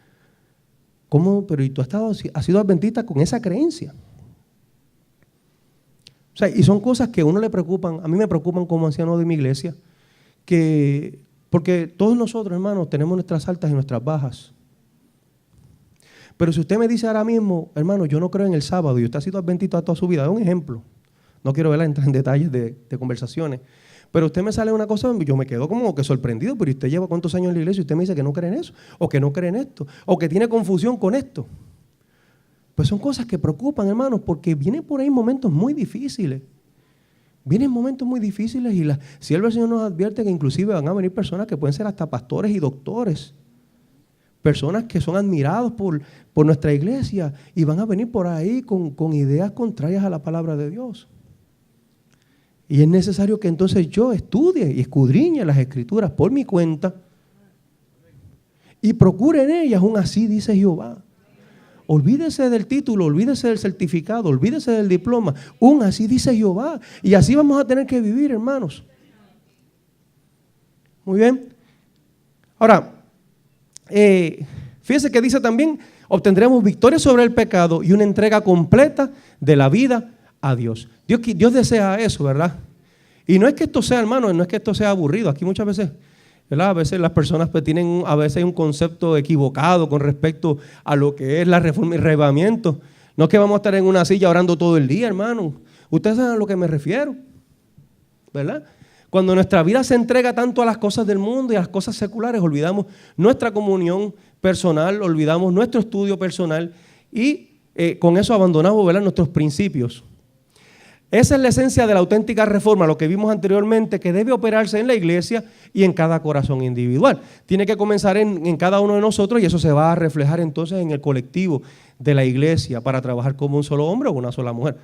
¿Cómo? Pero ¿y tú has sido adventista con esa creencia? O sea, y son cosas que a uno le preocupan, a mí me preocupan como anciano de mi iglesia, porque todos nosotros, hermanos, tenemos nuestras altas y nuestras bajas. Pero si usted me dice ahora mismo, hermano, yo no creo en el sábado y usted ha sido adventista toda su vida, es un ejemplo. No quiero entrar en detalles de conversaciones. Pero usted me sale una cosa, yo me quedo como que sorprendido, pero usted lleva cuántos años en la iglesia y usted me dice que no cree en eso, o que no cree en esto, o que tiene confusión con esto. Pues son cosas que preocupan, hermanos, porque vienen por ahí momentos muy difíciles. Vienen momentos muy difíciles y si el Señor nos advierte que inclusive van a venir personas que pueden ser hasta pastores y doctores, personas que son admirados por nuestra iglesia y van a venir por ahí con ideas contrarias a la palabra de Dios. Y es necesario que entonces yo estudie y escudriñe las Escrituras por mi cuenta y procure en ellas un así dice Jehová. Olvídese del título, olvídese del certificado, olvídese del diploma. Un así dice Jehová. Y así vamos a tener que vivir, hermanos. Muy bien. Ahora, fíjese que dice también, obtendremos victoria sobre el pecado y una entrega completa de la vida a Dios. Dios desea eso, ¿verdad? Y no es que esto sea, hermano, no es que esto sea aburrido. Aquí muchas veces, ¿verdad? A veces las personas pues tienen a veces un concepto equivocado con respecto a lo que es la reforma y reavivamiento. No es que vamos a estar en una silla orando todo el día, hermano. Ustedes saben a lo que me refiero, ¿verdad? Cuando nuestra vida se entrega tanto a las cosas del mundo y a las cosas seculares, olvidamos nuestra comunión personal, olvidamos nuestro estudio personal y con eso abandonamos, ¿verdad?, nuestros principios. Esa es la esencia de la auténtica reforma, lo que vimos anteriormente, que debe operarse en la iglesia y en cada corazón individual. Tiene que comenzar en cada uno de nosotros y eso se va a reflejar entonces en el colectivo de la iglesia para trabajar como un solo hombre o una sola mujer.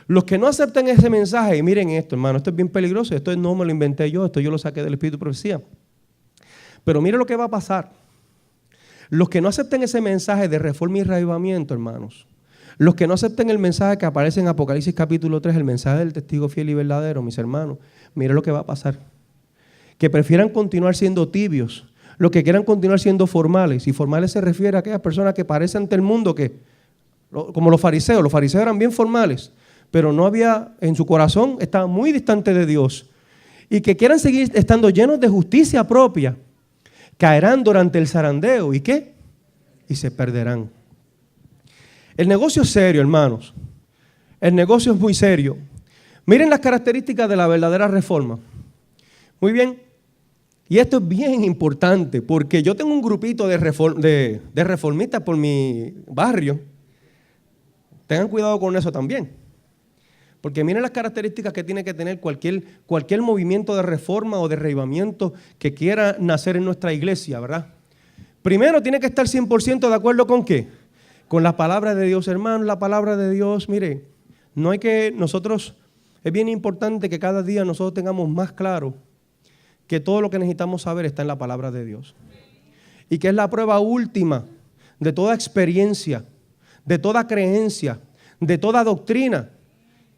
Los que no aceptan ese mensaje, y miren esto, hermano, esto es bien peligroso, esto no me lo inventé yo, esto yo lo saqué del Espíritu de Profecía. Pero miren lo que va a pasar. Los que no acepten ese mensaje de reforma y reavivamiento, hermanos, los que no acepten el mensaje que aparece en Apocalipsis capítulo 3, el mensaje del testigo fiel y verdadero, mis hermanos, miren lo que va a pasar. Que prefieran continuar siendo tibios, los que quieran continuar siendo formales, y formales se refiere a aquellas personas que parecen ante el mundo como los fariseos eran bien formales, pero no había, en su corazón, estaban muy distantes de Dios, y que quieran seguir estando llenos de justicia propia, caerán durante el zarandeo, ¿y qué? Y se perderán. El negocio es serio, hermanos, el negocio es muy serio. Miren las características de la verdadera reforma. Muy bien, y esto es bien importante, porque yo tengo un grupito de reformistas por mi barrio. Tengan cuidado con eso también. Porque miren las características que tiene que tener cualquier movimiento de reforma o de reavivamiento que quiera nacer en nuestra iglesia, ¿verdad? Primero tiene que estar 100% de acuerdo con ¿qué? Con la palabra de Dios, hermanos. La palabra de Dios, mire, es bien importante que cada día nosotros tengamos más claro que todo lo que necesitamos saber está en la palabra de Dios. Y que es la prueba última de toda experiencia, de toda creencia, de toda doctrina.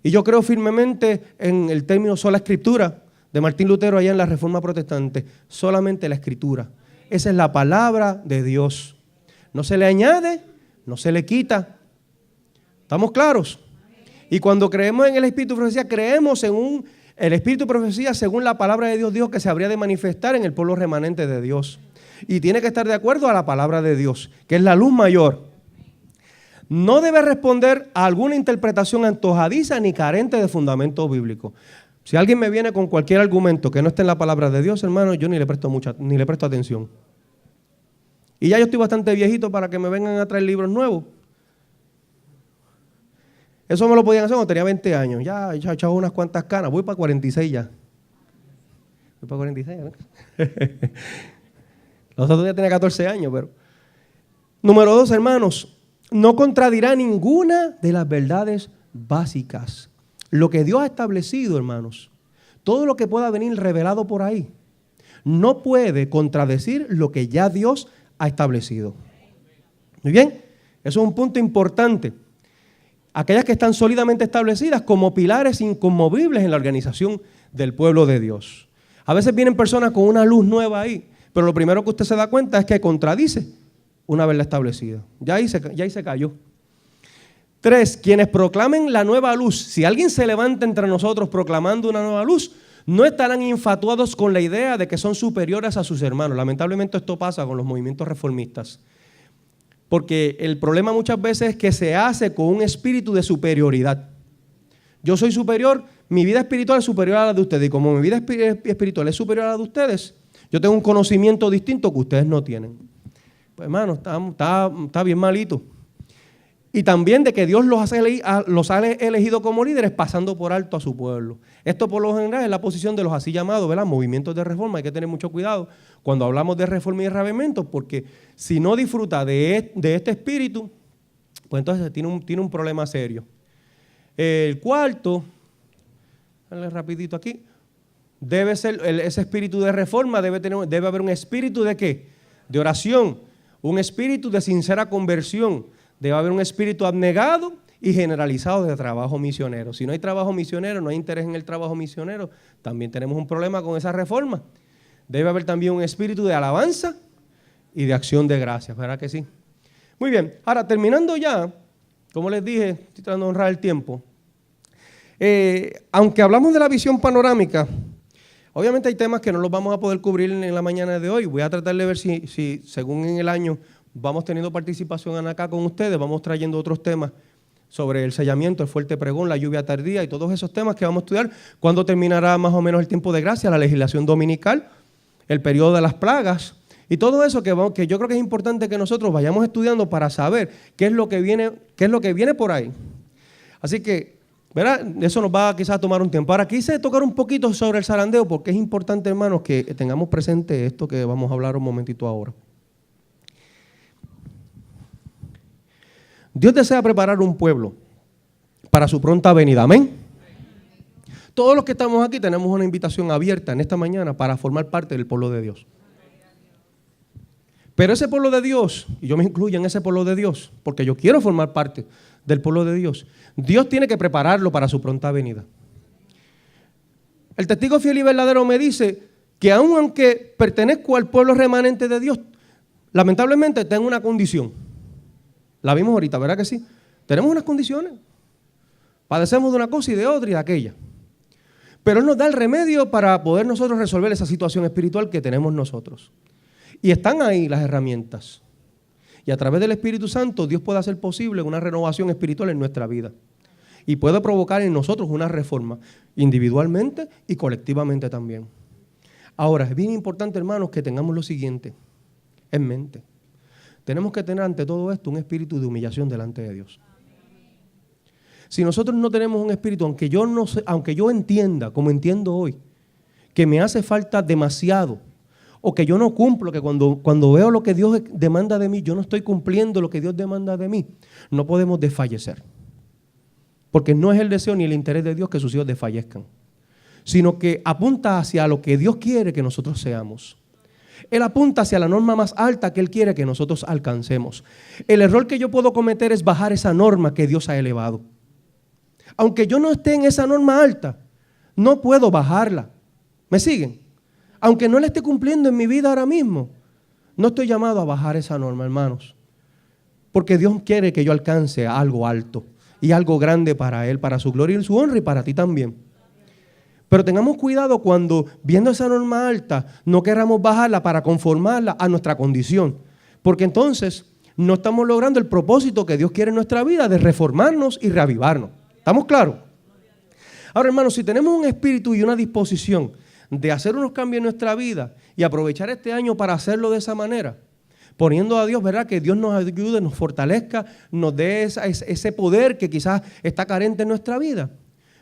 Y yo creo firmemente en el término sola escritura de Martín Lutero allá en la Reforma Protestante. Solamente la escritura. Esa es la palabra de Dios. No se le añade, no se le quita. ¿Estamos claros? Y cuando creemos en el Espíritu de Profecía, creemos en el Espíritu de Profecía según la palabra de Dios dijo que se habría de manifestar en el pueblo remanente de Dios. Y tiene que estar de acuerdo a la palabra de Dios, que es la luz mayor. No debe responder a alguna interpretación antojadiza ni carente de fundamento bíblico. Si alguien me viene con cualquier argumento que no esté en la palabra de Dios, hermano, yo ni le presto atención. Y ya yo estoy bastante viejito para que me vengan a traer libros nuevos. Eso me lo podían hacer cuando tenía 20 años. Ya he echado unas cuantas canas. Voy para 46 ya. Voy para 46, ¿no? Los otros días tenía 14 años, pero... Número 2, hermanos. No contradirá ninguna de las verdades básicas. Lo que Dios ha establecido, hermanos, todo lo que pueda venir revelado por ahí, no puede contradecir lo que ya Dios ha establecido. Muy bien, eso es un punto importante. Aquellas que están sólidamente establecidas como pilares inconmovibles en la organización del pueblo de Dios. A veces vienen personas con una luz nueva ahí, pero lo primero que usted se da cuenta es que contradice una verdad establecida. Ya ahí se cayó. 3, quienes proclamen la nueva luz. Si alguien se levanta entre nosotros proclamando una nueva luz, no estarán infatuados con la idea de que son superiores a sus hermanos. Lamentablemente esto pasa con los movimientos reformistas. Porque el problema muchas veces es que se hace con un espíritu de superioridad. Yo soy superior, mi vida espiritual es superior a la de ustedes. Y como mi vida espiritual es superior a la de ustedes, yo tengo un conocimiento distinto que ustedes no tienen. Pues hermano, está bien malito. Y también de que Dios los ha elegido como líderes pasando por alto a su pueblo. Esto por lo general es la posición de los así llamados, ¿verdad?, movimientos de reforma. Hay que tener mucho cuidado cuando hablamos de reforma y reavivamiento, porque si no disfruta de este espíritu, pues entonces tiene un problema serio. El cuarto, dale rapidito aquí, debe ser ese espíritu de reforma, debe haber un espíritu de ¿qué? De oración, un espíritu de sincera conversión. Debe haber un espíritu abnegado y generalizado de trabajo misionero. Si no hay trabajo misionero, no hay interés en el trabajo misionero, también tenemos un problema con esa reforma. Debe haber también un espíritu de alabanza y de acción de gracias, ¿verdad que sí? Muy bien, ahora terminando ya, como les dije, estoy tratando de honrar el tiempo. Aunque hablamos de la visión panorámica, obviamente hay temas que no los vamos a poder cubrir en la mañana de hoy. Voy a tratar de ver si según en el año vamos teniendo participación acá con ustedes, vamos trayendo otros temas sobre el sellamiento, el fuerte pregón, la lluvia tardía y todos esos temas que vamos a estudiar. ¿Cuándo terminará más o menos el tiempo de gracia, la legislación dominical, el periodo de las plagas? Y todo eso que yo creo que es importante que nosotros vayamos estudiando para saber qué es lo que viene por ahí. Así que, ¿verdad? Eso nos va quizás a tomar un tiempo. Ahora, quise tocar un poquito sobre el zarandeo porque es importante, hermanos, que tengamos presente esto que vamos a hablar un momentito ahora. Dios desea preparar un pueblo para su pronta venida. Amén. Todos los que estamos aquí tenemos una invitación abierta en esta mañana para formar parte del pueblo de Dios. Pero ese pueblo de Dios, y yo me incluyo en ese pueblo de Dios, porque yo quiero formar parte del pueblo de Dios, Dios tiene que prepararlo para su pronta venida. El testigo fiel y verdadero me dice que aunque pertenezco al pueblo remanente de Dios, lamentablemente tengo una condición. La vimos ahorita, ¿verdad que sí? Tenemos unas condiciones. Padecemos de una cosa y de otra y de aquella. Pero Él nos da el remedio para poder nosotros resolver esa situación espiritual que tenemos nosotros. Y están ahí las herramientas. Y a través del Espíritu Santo Dios puede hacer posible una renovación espiritual en nuestra vida. Y puede provocar en nosotros una reforma, individualmente y colectivamente también. Ahora, es bien importante, hermanos, que tengamos lo siguiente en mente. Tenemos que tener ante todo esto un espíritu de humillación delante de Dios. Si nosotros no tenemos un espíritu, aunque yo entienda, como entiendo hoy, que me hace falta demasiado, o que yo no cumplo, que cuando veo lo que Dios demanda de mí, yo no estoy cumpliendo lo que Dios demanda de mí, no podemos desfallecer. Porque no es el deseo ni el interés de Dios que sus hijos desfallezcan, sino que apunta hacia lo que Dios quiere que nosotros seamos. Él apunta hacia la norma más alta que Él quiere que nosotros alcancemos. El error que yo puedo cometer es bajar esa norma que Dios ha elevado. Aunque yo no esté en esa norma alta, no puedo bajarla. ¿Me siguen? Aunque no la esté cumpliendo en mi vida ahora mismo, no estoy llamado a bajar esa norma, hermanos. Porque Dios quiere que yo alcance algo alto y algo grande para Él, para su gloria y su honra y para ti también. Pero tengamos cuidado cuando, viendo esa norma alta, no queramos bajarla para conformarla a nuestra condición. Porque entonces no estamos logrando el propósito que Dios quiere en nuestra vida de reformarnos y reavivarnos. ¿Estamos claros? Ahora, hermanos, si tenemos un espíritu y una disposición de hacer unos cambios en nuestra vida y aprovechar este año para hacerlo de esa manera, poniendo a Dios, ¿verdad? Que Dios nos ayude, nos fortalezca, nos dé ese poder que quizás está carente en nuestra vida,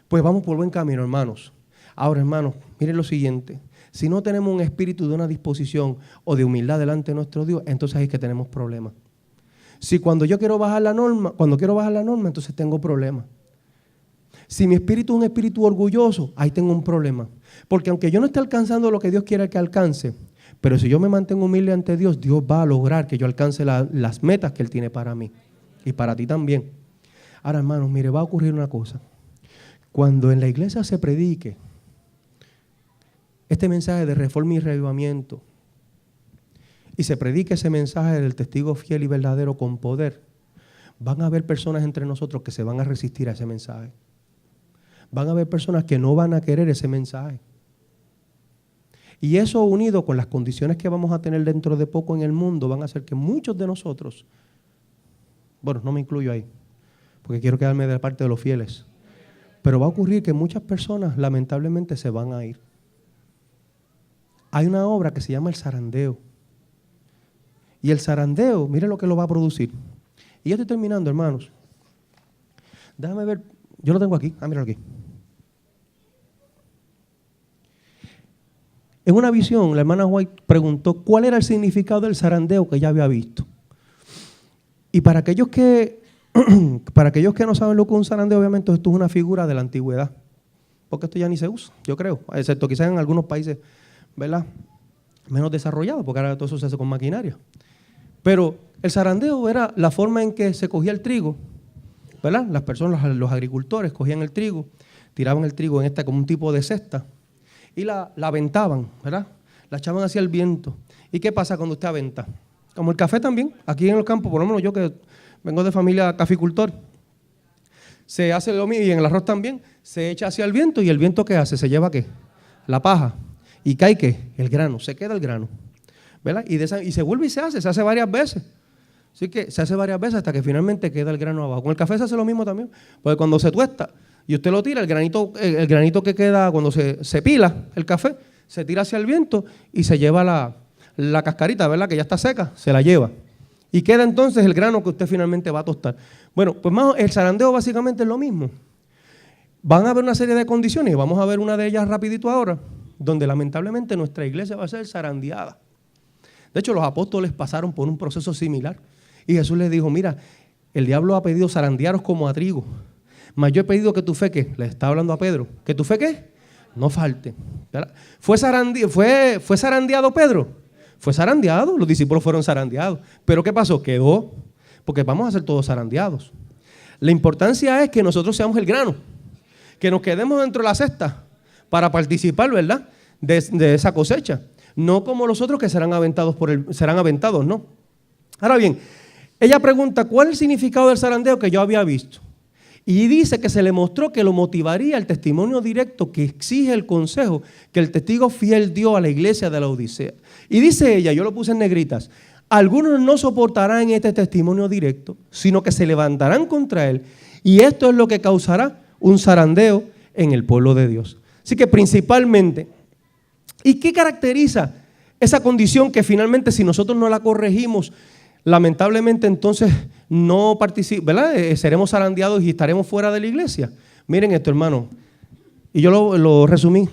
pues vamos por buen camino, hermanos. Ahora, hermanos, miren lo siguiente. Si no tenemos un espíritu de una disposición o de humildad delante de nuestro Dios, entonces ahí es que tenemos problemas. Si cuando quiero bajar la norma, entonces tengo problemas. Si mi espíritu es un espíritu orgulloso, ahí tengo un problema. Porque aunque yo no esté alcanzando lo que Dios quiere que alcance, pero si yo me mantengo humilde ante Dios, Dios va a lograr que yo alcance las metas que Él tiene para mí y para ti también. Ahora, hermanos, mire, va a ocurrir una cosa. Cuando en la iglesia se predique este mensaje de reforma y reavivamiento y se predique ese mensaje del testigo fiel y verdadero con poder, van a haber personas entre nosotros que se van a resistir a ese mensaje. Van a haber personas que no van a querer ese mensaje. Y eso unido con las condiciones que vamos a tener dentro de poco en el mundo van a hacer que muchos de nosotros, bueno, no me incluyo ahí, porque quiero quedarme de la parte de los fieles, pero va a ocurrir que muchas personas lamentablemente se van a ir. Hay una obra que se llama el zarandeo. Y el zarandeo, mire lo que lo va a producir. Y ya estoy terminando, hermanos. Déjame ver, yo lo tengo aquí, míralo aquí. En una visión, la hermana White preguntó cuál era el significado del zarandeo que ella había visto. Y para aquellos que no saben lo que es un zarandeo, obviamente esto es una figura de la antigüedad. Porque esto ya ni se usa, yo creo. Excepto quizás en algunos países, ¿verdad?, menos desarrollados, porque ahora todo eso se hace con maquinaria. Pero el zarandeo era la forma en que se cogía el trigo, ¿verdad? Las personas, los agricultores cogían el trigo, tiraban el trigo en como un tipo de cesta y la aventaban, ¿verdad? La echaban hacia el viento. ¿Y qué pasa cuando usted aventa? Como el café también, aquí en el campo, por lo menos yo que vengo de familia caficultor, se hace lo mismo y en el arroz también, se echa hacia el viento y el viento ¿qué hace? ¿Se lleva qué? La paja. ¿Y cae qué? El grano, se queda el grano, ¿verdad? Y se vuelve y se hace varias veces, Así que se hace varias veces hasta que finalmente queda el grano abajo. Con el café se hace lo mismo también, porque cuando se tuesta y usted lo tira, el granito que queda cuando se pila el café, se tira hacia el viento y se lleva la cascarita, ¿verdad? Que ya está seca, se la lleva. Y queda entonces el grano que usted finalmente va a tostar. Bueno, pues el zarandeo básicamente es lo mismo. Van a haber una serie de condiciones, y vamos a ver una de ellas rapidito ahora, donde lamentablemente nuestra iglesia va a ser zarandeada. De hecho, los apóstoles pasaron por un proceso similar. Y Jesús les dijo, mira, el diablo ha pedido zarandearos como a trigo. Mas yo he pedido que tu fe, ¿qué? Le está hablando a Pedro. ¿Que tu fe qué? No falte. ¿Fue zarandeado Pedro? Fue zarandeado, los discípulos fueron zarandeados. ¿Pero qué pasó? Quedó, porque vamos a ser todos zarandeados. La importancia es que nosotros seamos el grano, que nos quedemos dentro de la cesta para participar, ¿verdad?, de esa cosecha. No como los otros que serán aventados, ¿no? Ahora bien, ella pregunta, ¿cuál es el significado del zarandeo que yo había visto? Y dice que se le mostró que lo motivaría el testimonio directo que exige el consejo que el testigo fiel dio a la iglesia de la Odisea. Y dice ella, yo lo puse en negritas, algunos no soportarán este testimonio directo, sino que se levantarán contra él, y esto es lo que causará un zarandeo en el pueblo de Dios. Así que principalmente, ¿y qué caracteriza esa condición que finalmente si nosotros no la corregimos, lamentablemente entonces no ¿verdad? Seremos zarandeados y estaremos fuera de la iglesia? Miren esto, hermano, y yo lo resumí.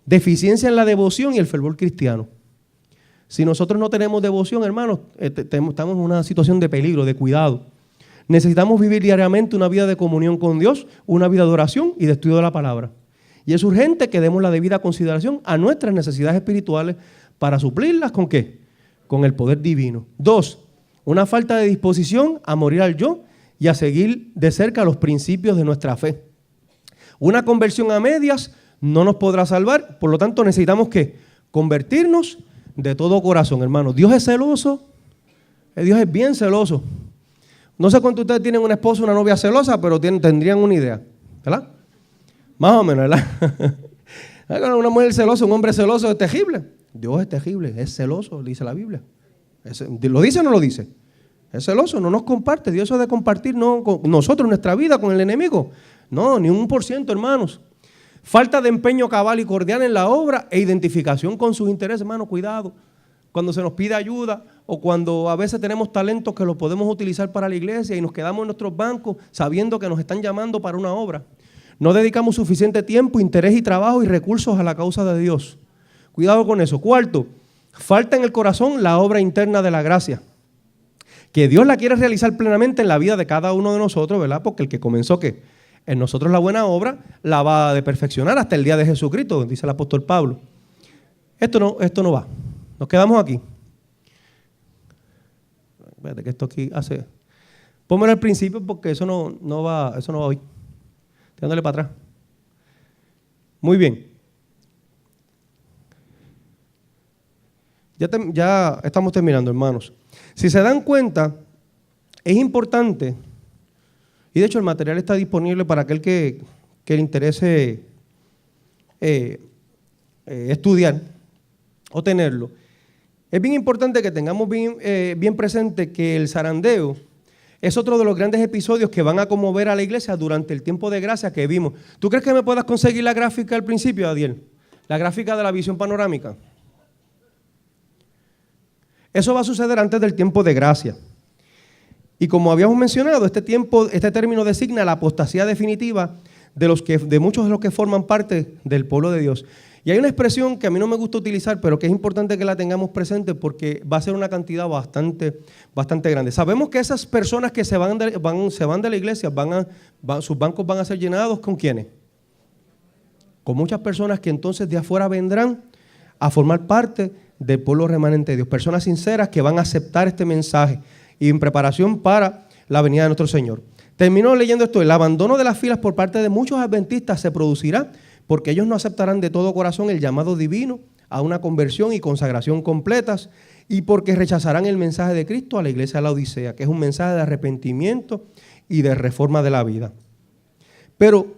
Deficiencia en la devoción y el fervor cristiano. Si nosotros no tenemos devoción, hermanos, estamos en una situación de peligro, de cuidado. Necesitamos vivir diariamente una vida de comunión con Dios, una vida de oración y de estudio de la palabra. Y es urgente que demos la debida consideración a nuestras necesidades espirituales para suplirlas ¿con qué? Con el poder divino. 2, una falta de disposición a morir al yo y a seguir de cerca los principios de nuestra fe. Una conversión a medias no nos podrá salvar, por lo tanto necesitamos ¿qué? Convertirnos de todo corazón, hermanos. Dios es celoso, Dios es bien celoso. No sé cuántos de ustedes tienen un esposo o una novia celosa, pero tendrían una idea, ¿verdad? Más o menos, ¿verdad? Una mujer celosa, un hombre celoso es terrible. Dios es terrible, es celoso, dice la Biblia. ¿Lo dice o no lo dice? Es celoso, no nos comparte. Dios eso de compartir no, con nosotros nuestra vida con el enemigo. No, ni un %, hermanos. Falta de empeño cabal y cordial en la obra e identificación con sus intereses, hermano, cuidado. Cuando se nos pide ayuda o cuando a veces tenemos talentos que los podemos utilizar para la iglesia y nos quedamos en nuestros bancos sabiendo que nos están llamando para una obra. No dedicamos suficiente tiempo, interés y trabajo y recursos a la causa de Dios. Cuidado con eso. 4, falta en el corazón la obra interna de la gracia. Que Dios la quiere realizar plenamente en la vida de cada uno de nosotros, ¿verdad? Porque el que comenzó, ¿qué? En nosotros la buena obra la va a perfeccionar hasta el día de Jesucristo, dice el apóstol Pablo. Esto no va. Nos quedamos aquí. Espérate que esto aquí hace... Pónmelo al principio porque eso no va hoy. Dándole para atrás. Muy bien. Ya estamos terminando, hermanos. Si se dan cuenta, es importante, y de hecho el material está disponible para aquel que le interese estudiar o tenerlo. Es bien importante que tengamos bien presente que el zarandeo es otro de los grandes episodios que van a conmover a la iglesia durante el tiempo de gracia que vimos. ¿Tú crees que me puedas conseguir la gráfica al principio, Adiel? La gráfica de la visión panorámica. Eso va a suceder antes del tiempo de gracia. Y como habíamos mencionado, este término designa la apostasía definitiva de muchos de los que forman parte del pueblo de Dios. Y hay una expresión que a mí no me gusta utilizar, pero que es importante que la tengamos presente porque va a ser una cantidad bastante grande. Sabemos que esas personas que se van de la iglesia, sus bancos van a ser llenados ¿con quiénes? Con muchas personas que entonces de afuera vendrán a formar parte del pueblo remanente de Dios. Personas sinceras que van a aceptar este mensaje y en preparación para la venida de nuestro Señor. Termino leyendo esto. El abandono de las filas por parte de muchos adventistas se producirá porque ellos no aceptarán de todo corazón el llamado divino a una conversión y consagración completas y porque rechazarán el mensaje de Cristo a la iglesia de la Odisea, que es un mensaje de arrepentimiento y de reforma de la vida. Pero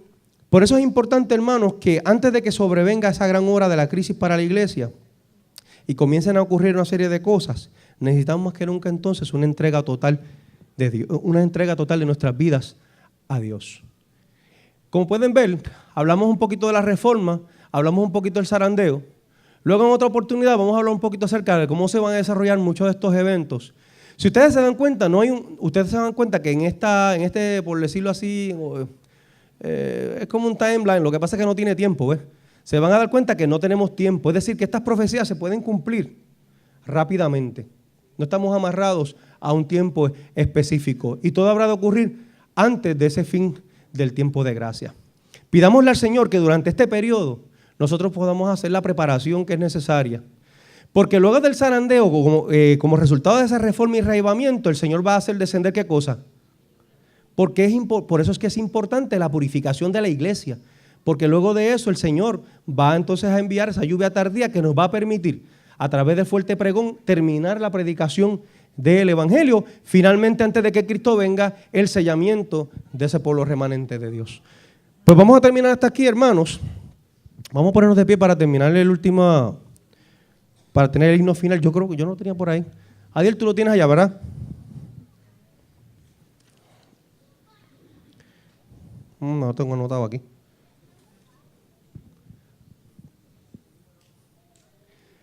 por eso es importante, hermanos, que antes de que sobrevenga esa gran hora de la crisis para la iglesia, y comiencen a ocurrir una serie de cosas, necesitamos más que nunca entonces una entrega total de Dios, una entrega total de nuestras vidas a Dios. Como pueden ver, hablamos un poquito de la reforma, hablamos un poquito del zarandeo. Luego en otra oportunidad vamos a hablar un poquito acerca de cómo se van a desarrollar muchos de estos eventos. Si ustedes se dan cuenta, ustedes se dan cuenta que en este, por decirlo así, es como un timeline, lo que pasa es que no tiene tiempo, ¿ves? Se van a dar cuenta que no tenemos tiempo, es decir, que estas profecías se pueden cumplir rápidamente. No estamos amarrados a un tiempo específico y todo habrá de ocurrir antes de ese fin del tiempo de gracia. Pidámosle al Señor que durante este periodo nosotros podamos hacer la preparación que es necesaria. Porque luego del zarandeo, como resultado de esa reforma y reavivamiento, el Señor va a hacer descender ¿qué cosa? Por eso es que es importante la purificación de la iglesia. Porque luego de eso el Señor va entonces a enviar esa lluvia tardía que nos va a permitir, a través del fuerte pregón, terminar la predicación del Evangelio. Finalmente, antes de que Cristo venga, el sellamiento de ese pueblo remanente de Dios. Pues vamos a terminar hasta aquí, hermanos. Vamos a ponernos de pie para terminar para tener el himno final. Yo creo que yo no lo tenía por ahí. Adiel, tú lo tienes allá, ¿verdad? No lo tengo anotado aquí.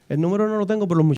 El número no lo tengo, pero los muchachos